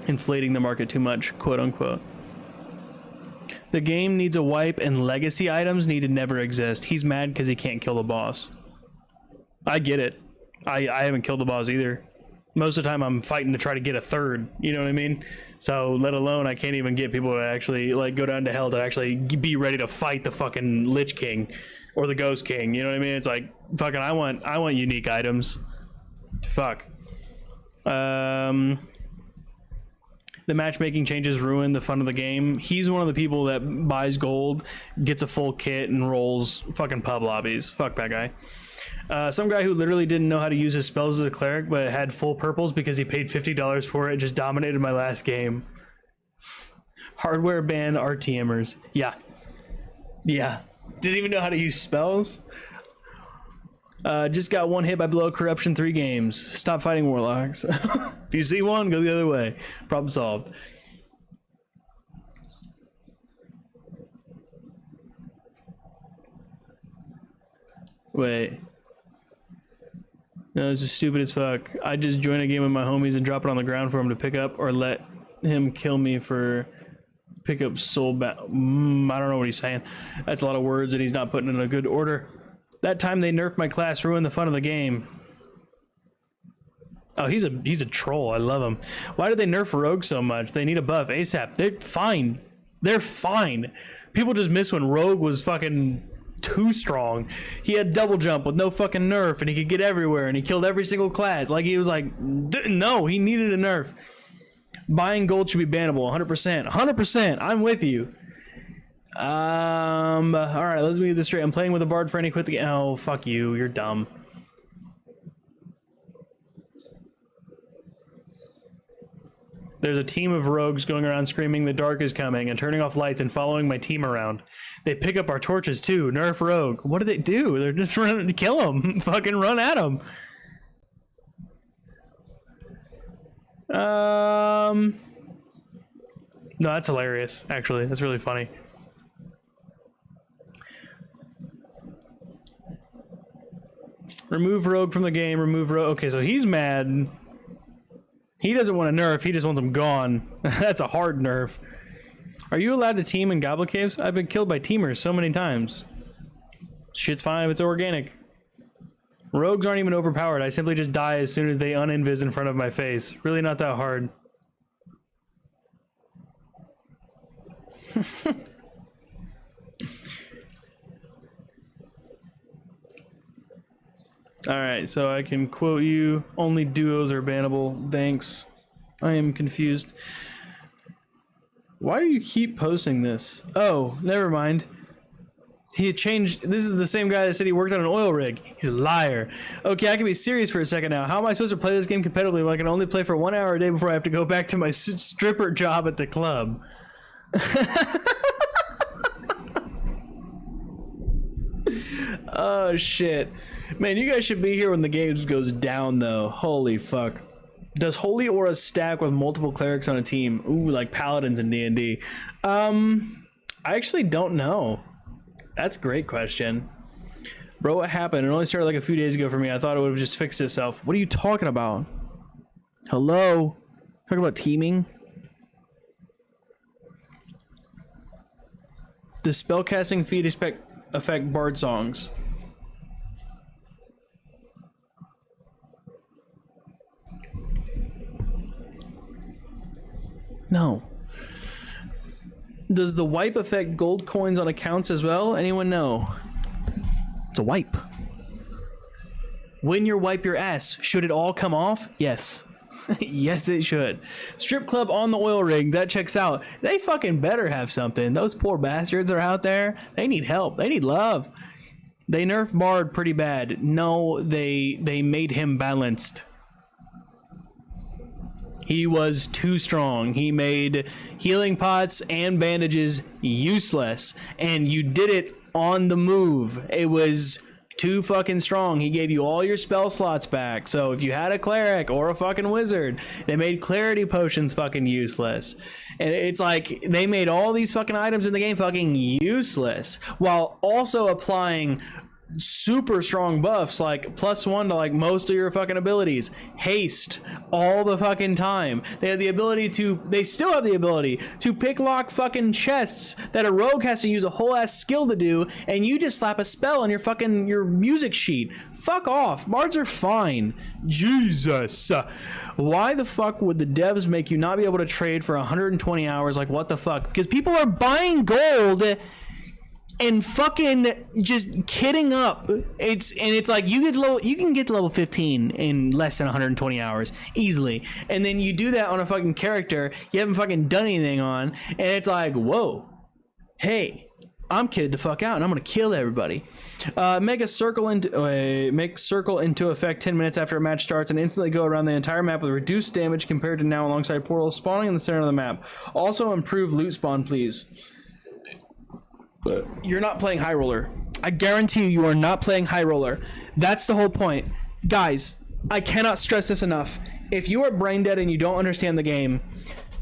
Inflating the market too much, quote unquote. The game needs a wipe and legacy items need to never exist. He's mad because he can't kill the boss. I get it. I haven't killed the boss either. Most of the time I'm fighting to try to get a third, you know what I mean? So let alone I can't even get people to actually like go down to hell to actually be ready to fight the fucking Lich King or the Ghost King, you know what I mean? It's like fucking I want unique items. Fuck. The matchmaking changes ruin the fun of the game. He's one of the people that buys gold, gets a full kit, and rolls fucking pub lobbies. Fuck that guy. Some guy who literally didn't know how to use his spells as a cleric, but had full purples because he paid $50 for it, just dominated my last game. Hardware ban RTMers. Yeah. Yeah. Didn't even know how to use spells. Just got one hit by Blow Corruption 3 games. Stop fighting warlocks. If you see one, go the other way. Problem solved. Wait. No, this is stupid as fuck. I just join a game with my homies and drop it on the ground for him to pick up, or let him kill me for pick up soul I don't know what he's saying. That's a lot of words and he's not putting in a good order. That time they nerfed my class ruined the fun of the game. Oh, he's a troll. I love him. Why did they nerf Rogue so much? They need a buff ASAP. They're fine. They're fine. People just miss when Rogue was fucking too strong. He had double jump with no fucking nerf and he could get everywhere and he killed every single class. Like he was like, no, he needed a nerf. Buying gold should be bannable. 100%. 100%. I'm with you. All right, let's move this straight. I'm playing with a bard friend. He quit the game. Oh, fuck you. You're dumb. There's a team of rogues going around screaming the dark is coming and turning off lights and following my team around. They pick up our torches too. Nerf rogue. What do they do? They're just running to kill them. Fucking run at them. No, that's hilarious. Actually, that's really funny. Remove rogue from the game. Remove rogue. Okay, so he's mad. He doesn't want a nerf. He just wants them gone. That's a hard nerf. Are you allowed to team in Goblin Caves? I've been killed by teamers so many times. Shit's fine if it's organic. Rogues aren't even overpowered. I simply just die as soon as they uninvis in front of my face. Really not that hard. Alright, so I can quote you. Only duos are bannable. Thanks. I am confused. Why do you keep posting this? Oh, never mind. He changed. This is the same guy that said he worked on an oil rig. He's a liar. Okay, I can be serious for a second now. How am I supposed to play this game competitively when I can only play for 1 hour a day before I have to go back to my stripper job at the club? Oh, shit. Man, you guys should be here when the game goes down, though. Holy fuck. Does Holy Aura stack with multiple clerics on a team? Ooh, like paladins in D&D. I actually don't know. That's a great question. Bro, what happened? It only started like a few days ago for me. I thought it would have just fixed itself. What are you talking about? Hello? Talking about teaming? Does spellcasting feed affect bard songs? No. Does the wipe affect gold coins on accounts as well? Anyone know? It's a wipe. When you wipe your ass, should it all come off? Yes. Yes, it should. Strip club on the oil rig, that checks out. They fucking better have something. Those poor bastards are out there. They need help. They need love. They nerfed Bard pretty bad. No, they made him balanced. He was too strong. He made healing pots and bandages useless. And you did it on the move. It was too fucking strong. He gave you all your spell slots back. So if you had a cleric or a fucking wizard, they made clarity potions fucking useless. And it's like they made all these fucking items in the game fucking useless while also applying super strong buffs, like +1 to like most of your fucking abilities, haste all the fucking time. They have the ability to, they still have the ability to pick lock fucking chests that a rogue has to use a whole ass skill to do, and you just slap a spell on your fucking, your music sheet. Fuck off. Bards are fine. Jesus. Why the fuck would the devs make you not be able to trade for 120 hours? Like, what the fuck? Because people are buying gold and fucking just kidding up. It's like you can get to level 15 in less than 120 hours easily, and then you do that on a fucking character you haven't fucking done anything on, and it's like, whoa, hey, I'm kidded the fuck out and I'm gonna kill everybody. Make circle into effect 10 minutes after a match starts and instantly go around the entire map with reduced damage compared to now, alongside portals spawning in the center of the map. Also improve loot spawn, please. You're not playing High Roller. I guarantee you are not playing High Roller. That's the whole point. Guys, I cannot stress this enough. If you are brain dead and you don't understand the game,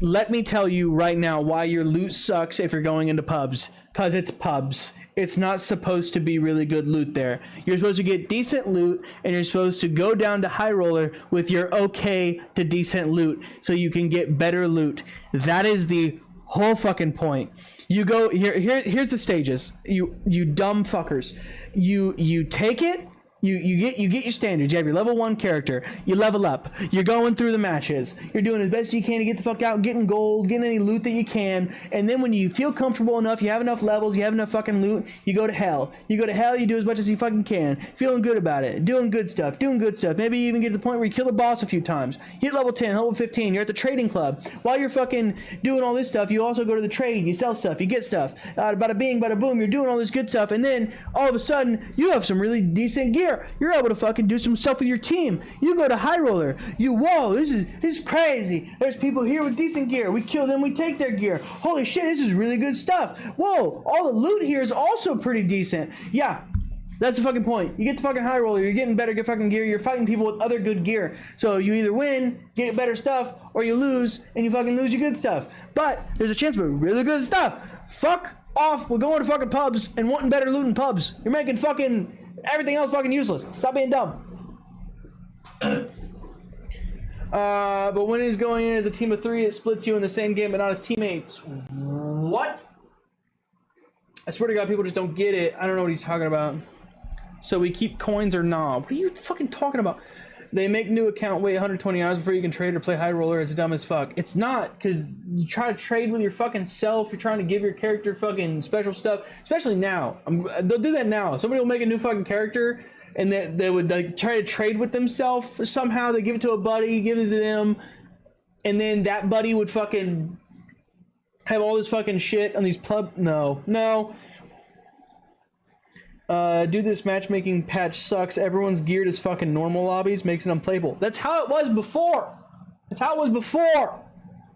let me tell you right now why your loot sucks if you're going into pubs. Because it's pubs. It's not supposed to be really good loot there. You're supposed to get decent loot, and you're supposed to go down to High Roller with your okay to decent loot so you can get better loot. That is the whole fucking point. You go here's the stages. You dumb fuckers. You take it. You get your standards. You have your level 1 character. You level up. You're going through the matches. You're doing as best you can to get the fuck out, getting gold, getting any loot that you can. And then when you feel comfortable enough, you have enough levels, you have enough fucking loot, you go to hell. You go to hell, you do as much as you fucking can. Feeling good about it. Doing good stuff. Maybe you even get to the point where you kill the boss a few times. You hit level 10, level 15. You're at the trading club. While you're fucking doing all this stuff, you also go to the trade. You sell stuff. You get stuff. Bada bing, bada boom. You're doing all this good stuff. And then all of a sudden, you have some really decent gear. You're able to fucking do some stuff with your team. You go to High Roller. Whoa, this is crazy. There's people here with decent gear. We kill them, we take their gear. Holy shit, this is really good stuff. Whoa, all the loot here is also pretty decent. Yeah, that's the fucking point. You get the fucking High Roller, you're getting better, get fucking gear, you're fighting people with other good gear. So you either win, get better stuff, or you lose, and you fucking lose your good stuff. But there's a chance for really good stuff. Fuck off, we're going to fucking pubs and wanting better loot in pubs. You're making fucking everything else fucking useless. Stop being dumb. But when he's going in as a team of 3, it splits you in the same game but not as teammates. What? I swear to God, people just don't get it. I don't know what he's talking about. So we keep coins or nah? What are you fucking talking about? They make new account, wait 120 hours before you can trade or play High Roller. It's dumb as fuck. It's not, because you try to trade with your fucking self. You're trying to give your character fucking special stuff, especially now. They'll do that now. Somebody will make a new fucking character and they would like try to trade with themselves somehow. They give it to a buddy, give it to them, and then that buddy would fucking have all this fucking shit on these no. Dude, this matchmaking patch sucks. Everyone's geared as fucking normal lobbies, makes it unplayable. That's how it was before.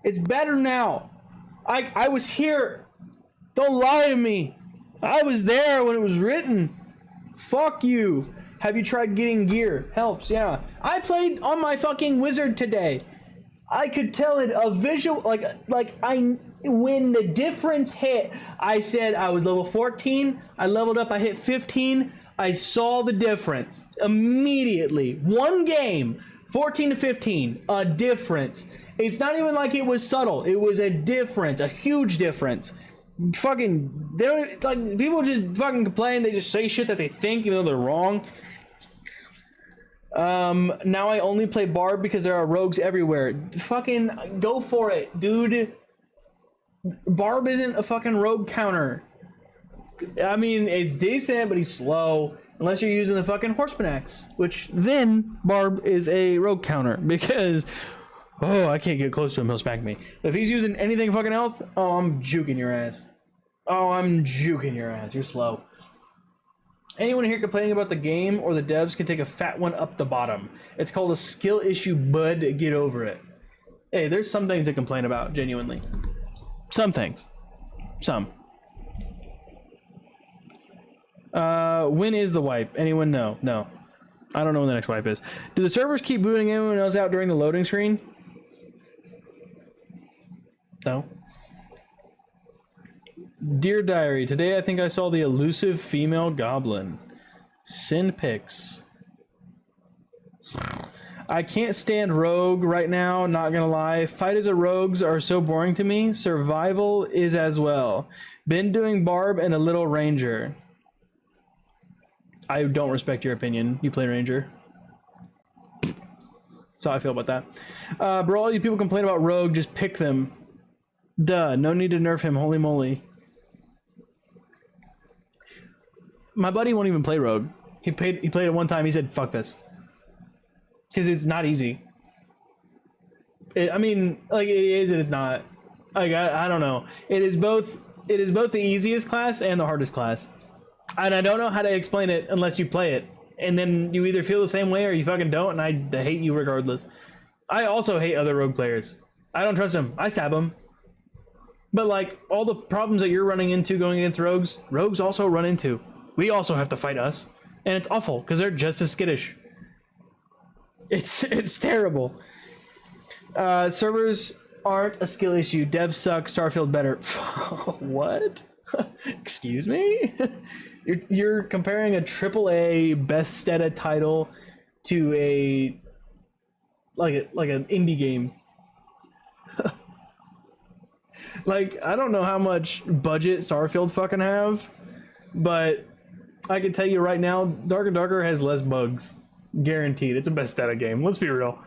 It's better now. I was here. Don't lie to me. I was there when it was written. Fuck you. Have you tried getting gear? Helps, yeah. I played on my fucking wizard today. I could tell it a visual, when the difference hit, I said I was level 14, I leveled up, I hit 15, I saw the difference immediately. One game, 14 to 15, a difference. It's not even like it was subtle. It was a difference, a huge difference. Fucking, they don't, like, people just fucking complain, they just say shit that they think even though they're wrong. Now I only play Barb because there are rogues everywhere. Fucking go for it, dude. Barb isn't a fucking rogue counter. I mean, it's decent, but he's slow. Unless you're using the fucking horseman axe, which then Barb is a rogue counter because, oh, I can't get close to him, he'll smack me. If he's using anything fucking else, oh, I'm juking your ass. You're slow. Anyone here complaining about the game or the devs can take a fat one up the bottom. It's called a skill issue, bud. Get over it. Hey, there's some things to complain about, genuinely. Some things. Some. When is the wipe? Anyone know? No. I don't know when the next wipe is. Do the servers keep booting anyone else out during the loading screen? No. Dear Diary, today I think I saw the elusive female goblin. Send pics. I can't stand rogue right now, not gonna lie. Fight as a rogues are so boring to me. Survival is as well. Been doing barb and a little ranger. I don't respect your opinion. You play ranger. That's how I feel about that. Bro, all you people complain about rogue, just pick them. Duh, no need to nerf him, holy moly. My buddy won't even play rogue. He played it one time, he said, fuck this. Because it's not easy. I mean, like, it is and it's not. Like, I don't know. It is both the easiest class and the hardest class. And I don't know how to explain it unless you play it. And then you either feel the same way or you fucking don't, and I hate you regardless. I also hate other rogue players. I don't trust them. I stab them. But, like, all the problems that you're running into going against rogues, rogues also run into. We also have to fight us. And it's awful, because they're just as skittish. It's terrible. Servers aren't a skill issue. Devs suck. Starfield better. What? Excuse me? You're comparing a AAA Bethesda title to a like an indie game. Like, I don't know how much budget Starfield fucking have, but I can tell you right now, Dark and Darker has less bugs. Guaranteed. It's a Bethesda game. Let's be real.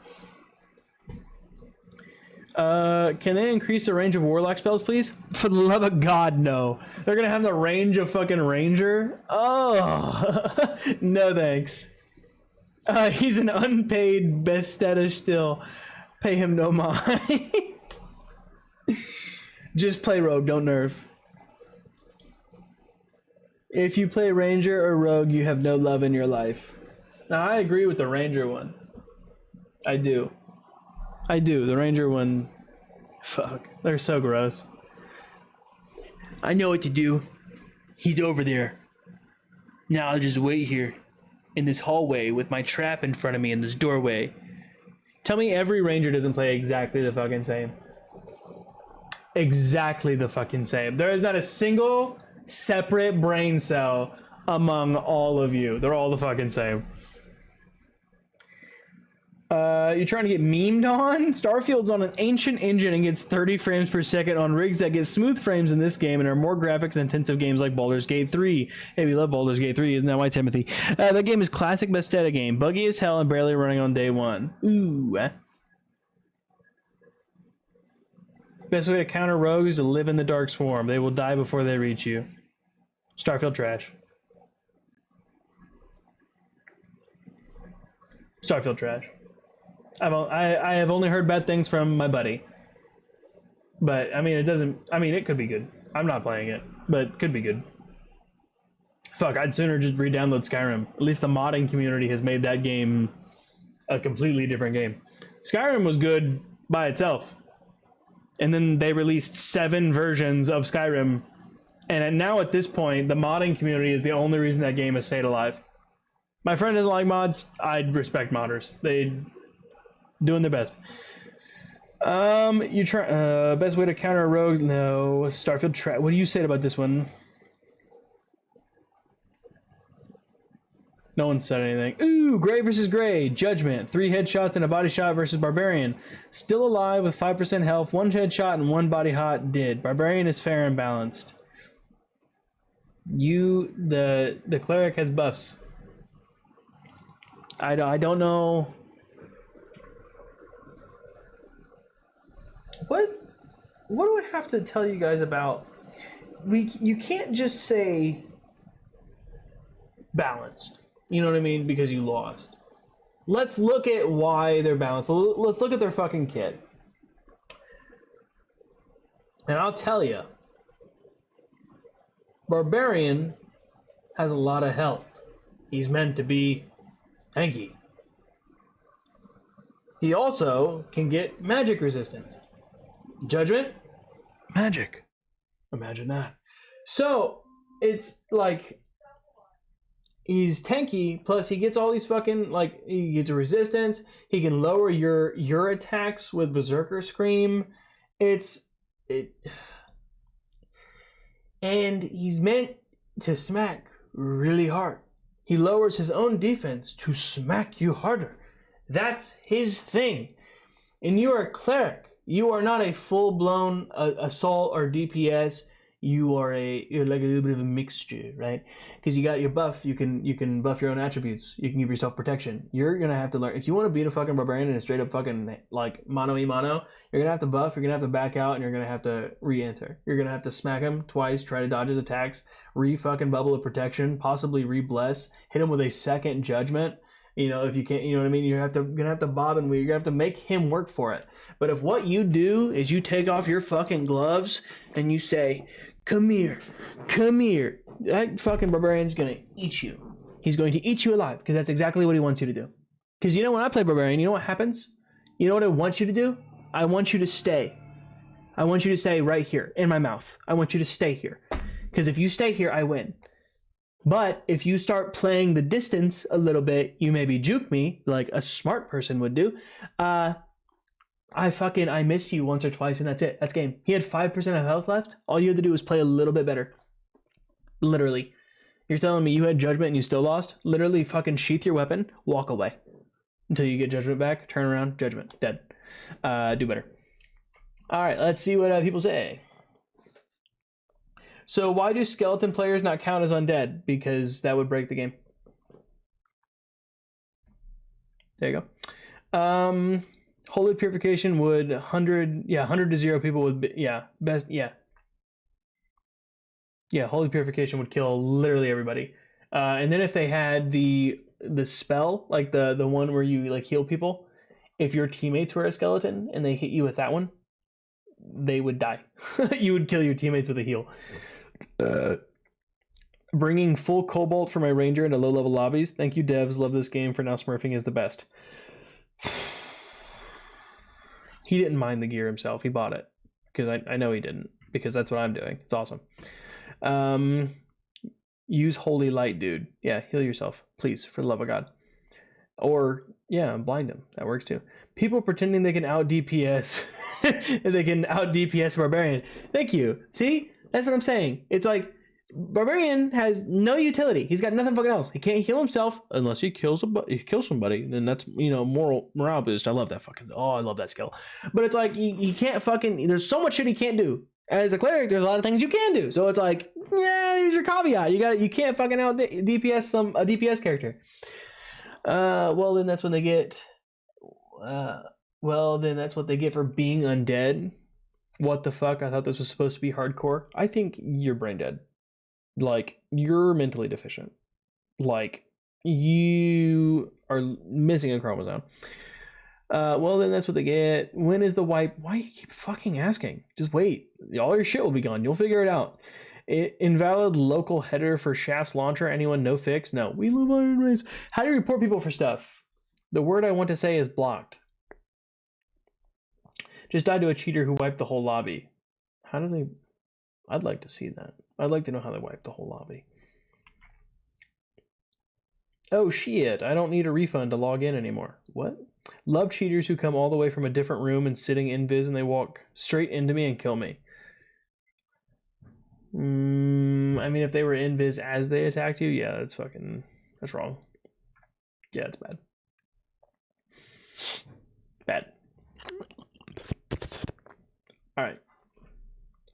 Can they increase the range of warlock spells, please? For the love of God, no. They're gonna have the range of fucking ranger? Oh, no thanks. He's an unpaid Bethesda still. Pay him no mind. Just play rogue, don't nerf. If you play ranger or rogue, you have no love in your life. Now, I agree with the ranger one. I do. The ranger one, fuck, they're so gross. I know what to do. He's over there. Now I'll just wait here in this hallway with my trap in front of me in this doorway. Tell me every ranger doesn't play exactly the fucking same. Exactly the fucking same. There is not a single separate brain cell among all of you. They're all the fucking same. You're trying to get memed on? Starfield's on an ancient engine and gets 30 frames per second on rigs that get smooth frames in this game and are more graphics intensive games like Baldur's Gate 3. Hey, we love Baldur's Gate 3, isn't that why, Timothy? That game is classic Bethesda game. Buggy as hell and barely running on day one. Ooh. Best way to counter rogues is to live in the Dark Swarm. They will die before they reach you. Starfield trash. Starfield trash. I have only heard bad things from my buddy. But, I mean, it could be good. I'm not playing it, but it could be good. Fuck, I'd sooner just re-download Skyrim. At least the modding community has made that game a completely different game. Skyrim was good by itself. And then they released 7 versions of Skyrim. And now at this point, the modding community is the only reason that game has stayed alive. My friend doesn't like mods. I respect modders. They doing their best. You try best way to counter a rogue? No. Starfield trap. What do you say about this one? No one said anything. Ooh, Gray versus Gray. Judgment. 3 headshots and a body shot versus Barbarian. Still alive with 5% health, 1 headshot and 1 body hot. Did. Barbarian is fair and balanced. The cleric has buffs. I don't know. What do I have to tell you guys about? You can't just say balanced. You know what I mean? Because you lost. Let's look at why they're balanced. Let's look at their fucking kit. And I'll tell you, Barbarian has a lot of health. He's meant to be tanky. He also can get magic resistance. Judgment? Magic. Imagine that. So, it's like, he's tanky, plus he gets all these fucking, like, he gets resistance, he can lower your attacks with Berserker Scream. And he's meant to smack really hard. He lowers his own defense to smack you harder. That's his thing. And you are a cleric. You are not a full-blown assault or DPS. You're like a little bit of a mixture, right? Because you got your buff. You can buff your own attributes. You can give yourself protection. You're gonna have to learn if you want to beat a fucking barbarian in a straight up fucking like mano a mano. You're gonna have to buff. You're gonna have to back out, and you're gonna have to re-enter. You're gonna have to smack him twice, try to dodge his attacks, re-fucking bubble of protection, possibly re-bless, hit him with a second judgment. You know, if you can't, you know what I mean? You're gonna have to bob and weave. You're gonna have to make him work for it. But if what you do is you take off your fucking gloves and you say, come here, that fucking barbarian's gonna eat you. He's going to eat you alive because that's exactly what he wants you to do. Because you know, when I play barbarian, you know what happens? You know what I want you to do? I want you to stay. I want you to stay right here in my mouth. I want you to stay here. Because if you stay here, I win. But if you start playing the distance a little bit, you maybe juke me like a smart person would do. I miss you once or twice and that's it. That's game. He had 5% of health left. All you had to do was play a little bit better. Literally. You're telling me you had judgment and you still lost? Literally fucking sheath your weapon, walk away. Until you get judgment back, turn around, judgment, dead. Do better. Alright, let's see what people say. So why do skeleton players not count as undead? Because that would break the game. There you go. Holy purification would 100 to 0 people would be, holy purification would kill literally everybody. And then if they had the spell, like the one where you like heal people, if your teammates were a skeleton and they hit you with that one, they would die. You would kill your teammates with a heal. Bringing full cobalt for my ranger into low-level lobbies. Thank you, devs. Love this game. For now, smurfing is the best. He didn't mind the gear himself. He bought it. Because I know he didn't. Because that's what I'm doing. It's awesome. Use holy light, dude. Yeah, heal yourself. Please, for the love of God. Or, yeah, blind him. That works too. People pretending they can out DPS. They can out DPS Barbarian. Thank you. See? That's what I'm saying. It's like, Barbarian has no utility. He's got nothing fucking else. He can't heal himself unless he kills somebody. Then that's, you know, morale boost. I love that fucking, I love that skill. But it's like, he can't fucking, there's so much shit he can't do. As a cleric, there's a lot of things you can do. So it's like, yeah, here's your caveat. You can't fucking out DPS a DPS character. Well, then that's when they get, then that's what they get for being undead. What the fuck? I thought this was supposed to be hardcore. I think you're brain dead. Like, you're mentally deficient. Like, you are missing a chromosome. Well, then that's what they get. When is the wipe? Why do you keep fucking asking? Just wait. All your shit will be gone. You'll figure it out. Invalid local header for Shaft's launcher. Anyone? No fix? No. We live Iron Race. How do you report people for stuff? The word I want to say is blocked. Just died to a cheater who wiped the whole lobby. How do they... I'd like to see that. I'd like to know how they wiped the whole lobby. Oh shit, I don't need a refund to log in anymore. What? Love cheaters who come all the way from a different room and sitting invis and they walk straight into me and kill me. I mean, if they were invis as they attacked you, yeah, that's wrong. Yeah, it's bad. Bad. All right.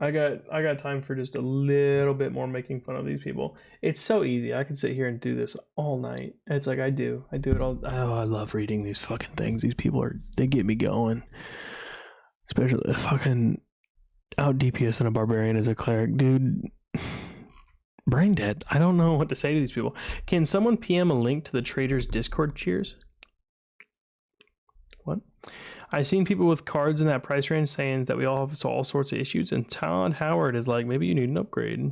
I got time for just a little bit more making fun of these people. It's so easy. I can sit here and do this all night. It's like I do it all. Oh, I love reading these fucking things. These people they get me going. Especially the fucking out DPS and a barbarian as a cleric, dude. Brain dead. I don't know what to say to these people. Can someone PM a link to the Traders Discord cheers? What? I've seen people with cards in that price range saying that we all have all sorts of issues, and Todd Howard is like, maybe you need an upgrade.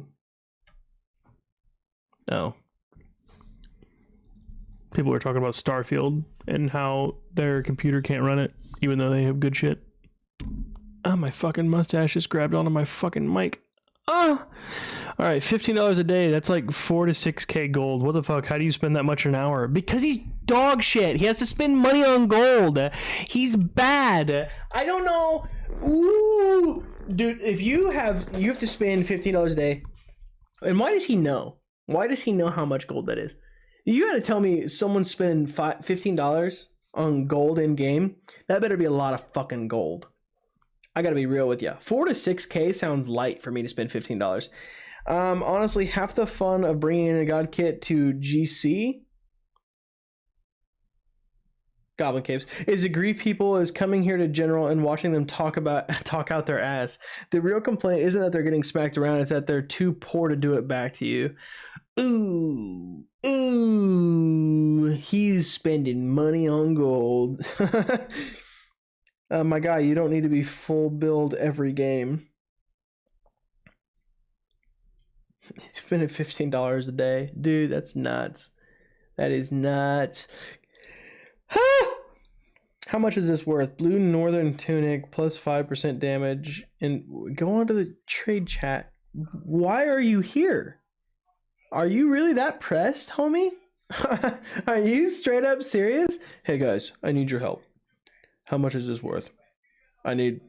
Oh. People are talking about Starfield and how their computer can't run it, even though they have good shit. Ah, my fucking mustache just grabbed onto my fucking mic. Ah! Alright, $15 a day. That's like 4 to 6k gold. What the fuck? How do you spend that much an hour? Because he's dog shit. He has to spend money on gold. He's bad. I don't know. Ooh. Dude, if you have to spend $15 a day. And why does he know? Why does he know how much gold that is? You gotta tell me someone's spending $15 on gold in game. That better be a lot of fucking gold. I gotta be real with you. 4 to 6K sounds light for me to spend $15. Honestly, half the fun of bringing in a god kit to GC Goblin Caves is to grieve people is coming here to general and watching them talk out their ass. The real complaint isn't that they're getting smacked around, it's that they're too poor to do it back to you. Ooh, he's spending money on gold. My guy, you don't need to be full build every game. He's spending $15 a day. Dude, that's nuts. That is nuts. How much is this worth? Blue Northern Tunic plus 5% damage. And go on to the trade chat. Why are you here? Are you really that pressed, homie? Are you straight up serious? Hey guys, I need your help. How much is this worth? I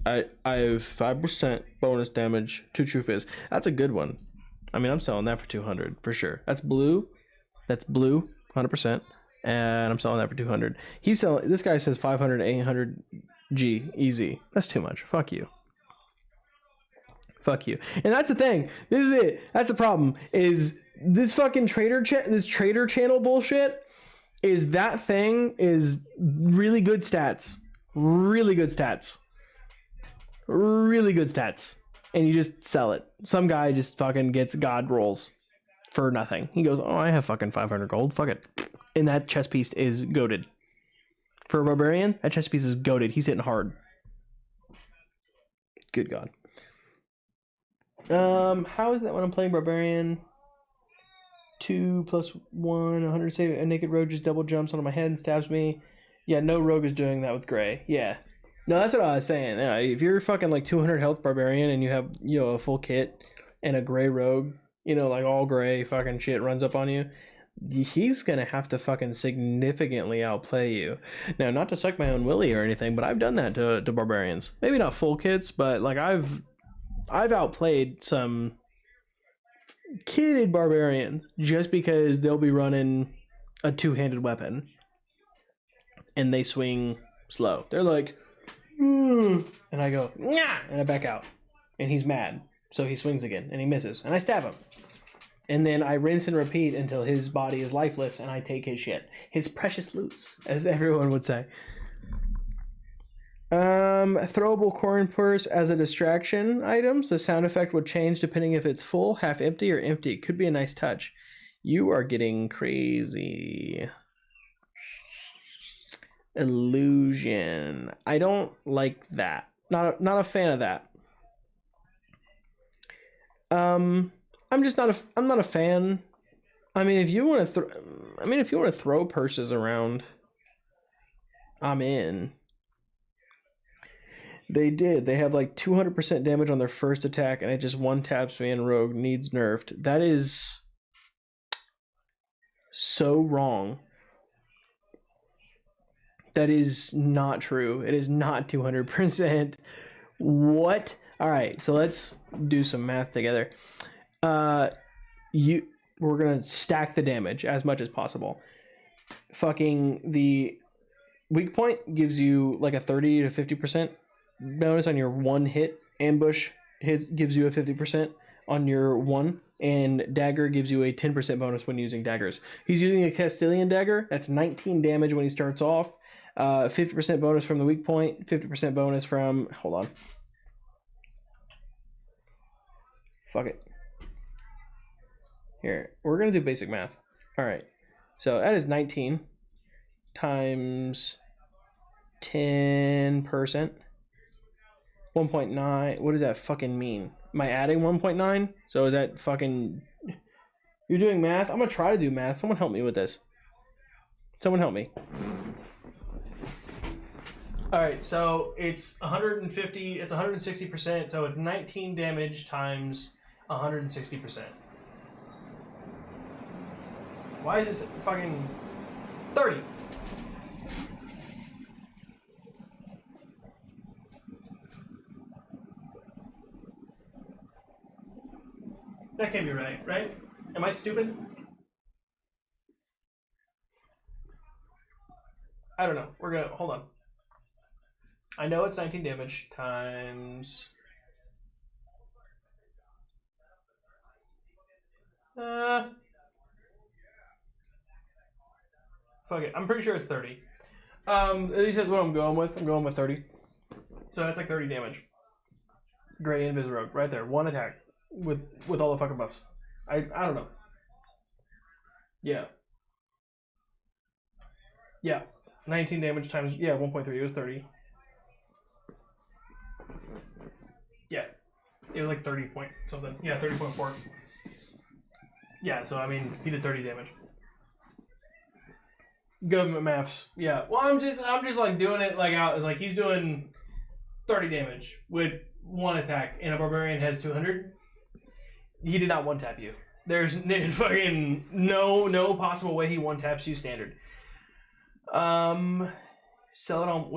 have 5% bonus damage to True Fizz. That's a good one. I mean, I'm selling that for 200 for sure. That's blue. That's blue, 100%. And I'm selling that for 200. He's selling. This guy says 500, 800 G easy. That's too much. Fuck you. Fuck you. And that's the thing. This is it. That's the problem. Is this fucking trader channel bullshit? Is that thing is really good stats, really good stats, really good stats, and you just sell it. Some guy just fucking gets god rolls for nothing. He goes, "Oh, I have fucking 500 gold. Fuck it." And that chess piece is goated. For a barbarian, that chess piece is goated. He's hitting hard. Good God. How is that when I'm playing barbarian? 2 plus 1, 100 save. A naked rogue just double jumps onto my head and stabs me. Yeah, no rogue is doing that with gray. Yeah. No, that's what I was saying. Yeah, if you're fucking like 200 health barbarian and you have, a full kit and a gray rogue, like all gray fucking shit runs up on you, he's gonna have to fucking significantly outplay you. Now, not to suck my own willy or anything, but I've done that to barbarians. Maybe not full kits, but like I've outplayed some kitted barbarians just because they'll be running a two-handed weapon and they swing slow. They're like, and I go, "Nyah," and I back out, and he's mad, so he swings again and he misses, and I stab him. And then I rinse and repeat until his body is lifeless and I take his shit. His precious loot, as everyone would say. Throwable corn purse as a distraction items. The sound effect would change depending if it's full, half empty, or empty. Could be a nice touch. You are getting crazy. Illusion. I don't like that. Not a fan of that. I'm not a fan. I mean, if you want to throw purses around, I'm in. They have like 200% damage on their first attack, and it just one taps me, and rogue needs nerfed. That is so wrong. That is not true. It is not 200%. What? All right, so let's do some math together. We're gonna stack the damage as much as possible. Fucking the weak point gives you like a 30 to 50% bonus on your one hit. Ambush gives you a 50% on your one, and dagger gives you a 10% bonus when using daggers. He's using a Castilian dagger. That's 19 damage when he starts off. 50% bonus from the weak point. 50% bonus from. Hold on. Fuck it. Here, we're gonna do basic math. All right, so that is 19 times 10%. 1.9. What does that fucking mean? Am I adding 1.9? So is that fucking? You're doing math? I'm gonna try to do math. Someone help me with this. Someone help me. All right, so it's 150. It's 160%. So it's 19 damage times 160%. Why is this fucking 30? That can't be right? Am I stupid? I don't know. We're gonna hold on. I know it's 19 damage times. Fuck it. I'm pretty sure it's 30. At least that's what I'm going with. I'm going with 30. So that's like 30 damage. Gray Invis Rogue right there. One attack with all the fucking buffs. I don't know. Yeah. Yeah. 19 damage times 1.3. It was 30. Yeah. It was like 30 point something. Yeah, 30.4. Yeah, so I mean he did 30 damage. Government maths. Yeah. Well, I'm just like doing it like out like he's doing 30 damage with one attack, and a barbarian has 200. He did not one tap you. There's fucking no possible way he one taps you standard. Sell it on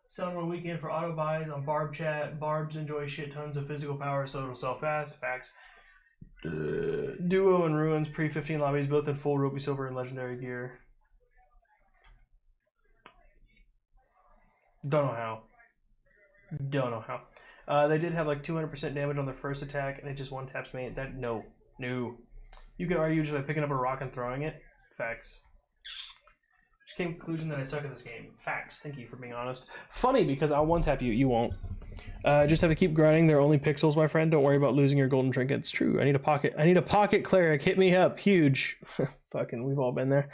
Sell it on weekend for auto buys on Barb chat. Barbs enjoy shit tons of physical power, so it'll sell fast. Facts. Duo and Ruins pre-15 lobbies, both in full Ruby Silver and Legendary gear. Don't know how. They did have like 200% damage on their first attack, and it just one taps me. No. You can argue just by picking up a rock and throwing it. Facts. Just came to the conclusion that I suck at this game. Facts. Thank you for being honest. Funny because I'll one tap you. You won't. Just have to keep grinding. They're only pixels, my friend. Don't worry about losing your golden trinkets. True. I need a pocket cleric. Hit me up. Huge. Fucking, we've all been there.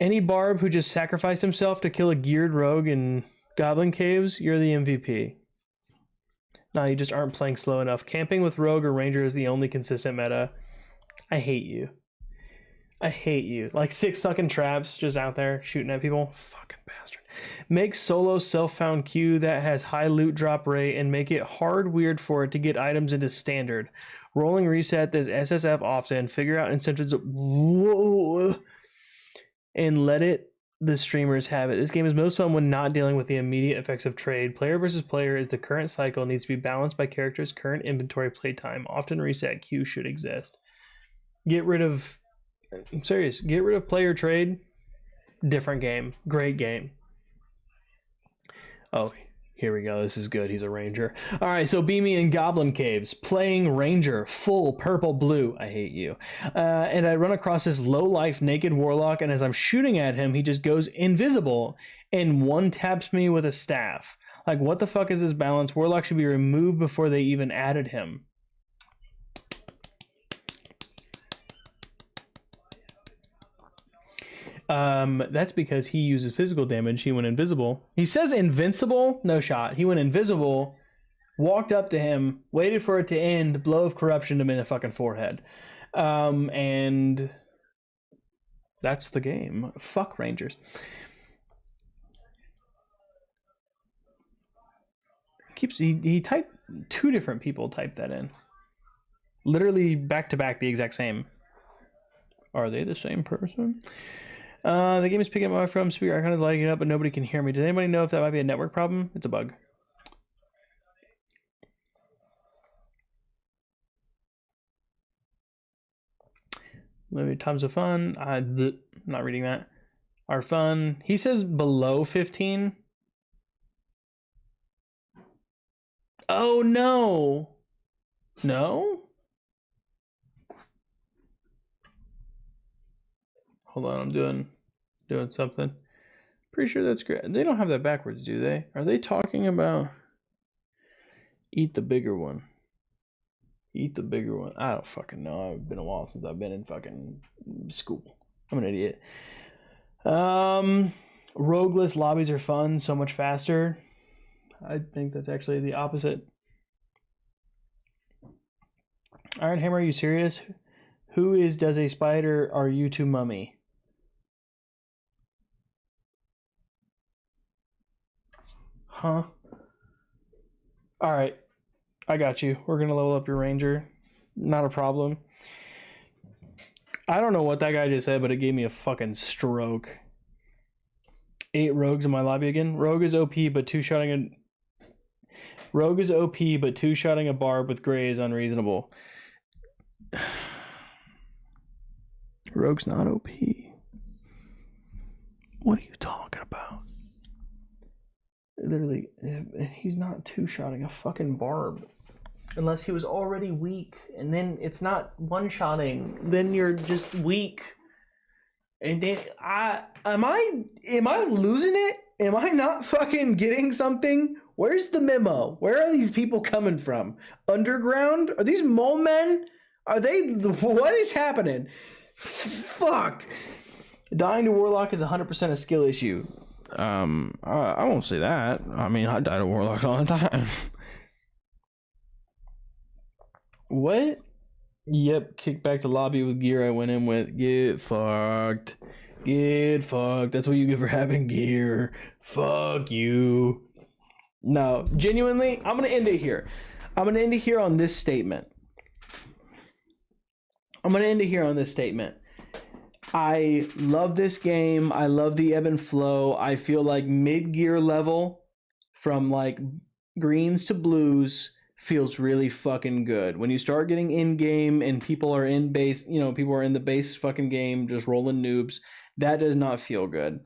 Any barb who just sacrificed himself to kill a geared rogue in Goblin Caves, you're the MVP. No, you just aren't playing slow enough. Camping with rogue or ranger is the only consistent meta. I hate you. Like 6 fucking traps just out there shooting at people. Fucking bastard. Make solo self-found queue that has high loot drop rate and make it hard weird for it to get items into standard. Rolling reset this SSF often. Figure out incentives. Whoa. And let the streamers have it. This game is most fun when not dealing with the immediate effects of trade. Player versus player is the current cycle, needs to be balanced by characters' current inventory playtime. Often reset queue should exist. I'm serious. Get rid of player trade. Different game. Great game. Oh, here we go. This is good. He's a ranger. All right, so Beamy in Goblin Caves. Playing ranger. Full purple blue. I hate you. And I run across this low-life naked warlock, and as I'm shooting at him, he just goes invisible and one taps me with a staff. Like, what the fuck is this balance? Warlock should be removed before they even added him. That's because he uses physical damage. He went invisible. He says invincible. No shot. He went invisible, walked up to him, waited for it to end, blow of corruption to him in the fucking forehead. And that's the game. Fuck Rangers. He typed 2 different people typed that in. Literally back to back, the exact same. Are they the same person? The game is picking up from Speaker Icon is lighting it up, but nobody can hear me. Does anybody know if that might be a network problem? It's a bug. Maybe tons of fun. I'm not reading that. Our fun. He says below 15. Oh no. No? Hold on, I'm doing something. Pretty sure that's great. They don't have that backwards, do they? Are they talking about eat the bigger one? Eat the bigger one. I don't fucking know. It's been a while since I've been in fucking school. I'm an idiot. Rogueless lobbies are fun, so much faster. I think that's actually the opposite. Iron Hammer, are you serious? Who is does a spider? Are you to mummy? Huh? All right. I got you. We're going to level up your ranger. Not a problem. I don't know what that guy just said, but it gave me a fucking stroke. 8 rogues in my lobby again. Rogue is OP, but two-shotting a barb with gray is unreasonable. Rogue's not OP. What are you talking about? Literally, he's not two-shotting a fucking barb. Unless he was already weak. And then it's not one-shotting. Then you're just weak. And then Am I losing it? Am I not fucking getting something? Where's the memo? Where are these people coming from? Underground? Are these mole men? Are they? What is happening? Fuck. dying to Warlock is 100% a skill issue. I won't say that. I mean, I die to Warlock all the time. What? Yep, kick back to lobby with gear I went in with. Get fucked. Get fucked. That's what you get for having gear. Fuck you. No, genuinely, I'm going to end it here. I'm going to end it here on this statement. I love this game. I love the ebb and flow. I feel like mid-gear level from like greens to blues feels really fucking good. When you start getting in-game and people are in base, people are in the base fucking game just rolling noobs, that does not feel good.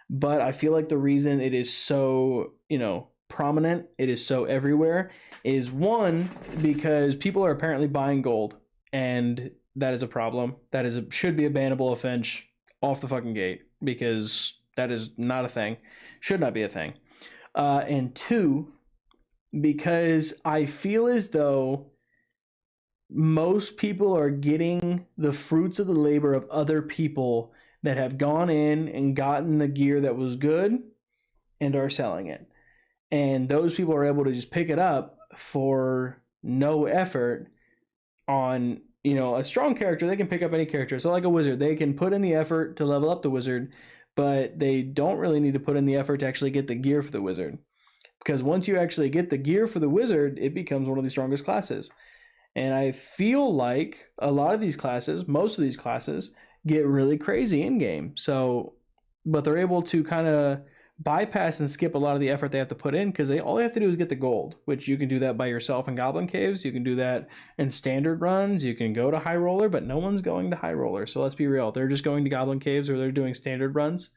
But I feel like the reason it is so, prominent, it is so everywhere, is one, because people are apparently buying gold, and that is a problem. That should be a bannable offense off the fucking gate, because that is not a thing. Should not be a thing. And two, because I feel as though most people are getting the fruits of the labor of other people that have gone in and gotten the gear that was good and are selling it. And those people are able to just pick it up for no effort on, a strong character. They can pick up any character. So like a wizard, they can put in the effort to level up the wizard, but they don't really need to put in the effort to actually get the gear for the wizard. Because once you actually get the gear for the wizard, it becomes one of the strongest classes. And I feel like a lot of these classes, most of these classes, get really crazy in-game. But they're able to kind of bypass and skip a lot of the effort they have to put in, because all they have to do is get the gold, which you can do that by yourself in Goblin Caves. You can do that in standard runs. You can go to High Roller, but no one's going to High Roller. So let's be real. They're just going to Goblin Caves, or they're doing standard runs.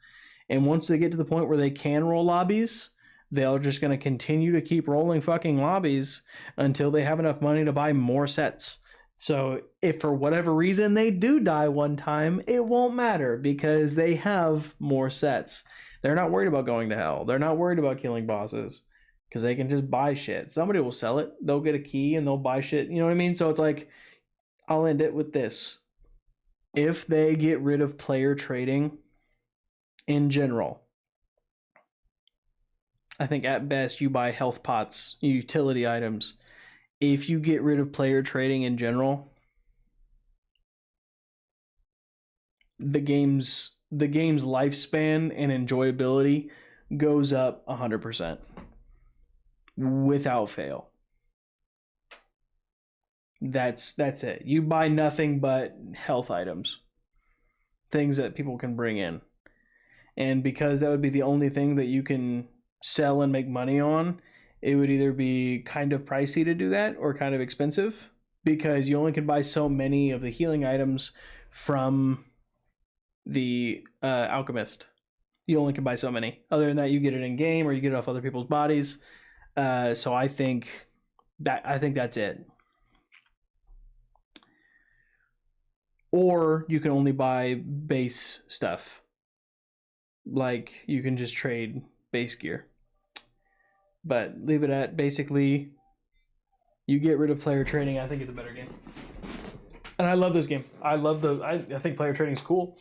And once they get to the point where they can roll lobbies, they're just going to continue to keep rolling fucking lobbies until they have enough money to buy more sets. So if for whatever reason they do die one time, it won't matter, because they have more sets. They're not worried about going to hell. They're not worried about killing bosses, because they can just buy shit. Somebody will sell it. They'll get a key and they'll buy shit. You know what I mean? So it's like, I'll end it with this. If they get rid of player trading in general, I think at best you buy health pots, utility items. If you get rid of player trading in general, the game's lifespan and enjoyability goes up 100% without fail. That's it. You buy nothing but health items, things that people can bring in. And because that would be the only thing that you can sell and make money on, it would either be kind of pricey to do that or kind of expensive, because you only can buy so many of the healing items from the alchemist. You only can buy so many. Other than that, you get it in game or you get it off other people's bodies. So I think that's it. Or you can only buy base stuff. Like you can just trade base gear. But leave it at basically you get rid of player trading. I think it's a better game. And I love this game. I think player trading is cool.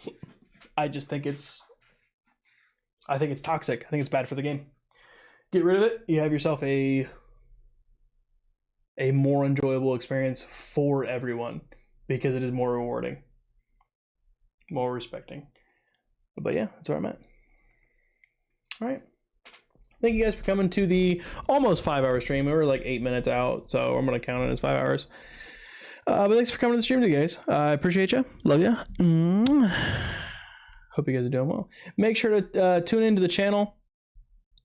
I just think it's toxic. I think it's bad for the game. Get rid of it. You have yourself a more enjoyable experience for everyone, because it is more rewarding, more respecting. But yeah, that's where I'm at. All right. Thank you guys for coming to the almost 5-hour stream. We were like 8 minutes out, so I'm going to count it as 5 hours. But thanks for coming to the stream today, guys. I appreciate you. Love you. Hope you guys are doing well. Make sure to tune into the channel.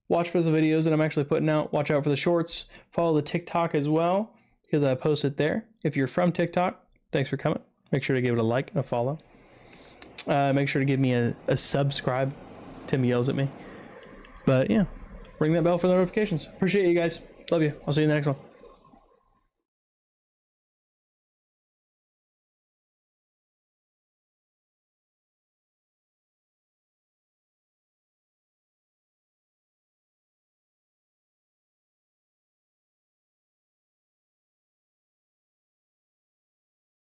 Watch for the videos that I'm actually putting out. Watch out for the shorts. Follow the TikTok as well, because I post it there. If you're from TikTok, thanks for coming. Make sure to give it a like and a follow. Make sure to give me a subscribe. Tim yells at me. But yeah, ring that bell for the notifications. Appreciate you guys. Love you. I'll see you in the next one.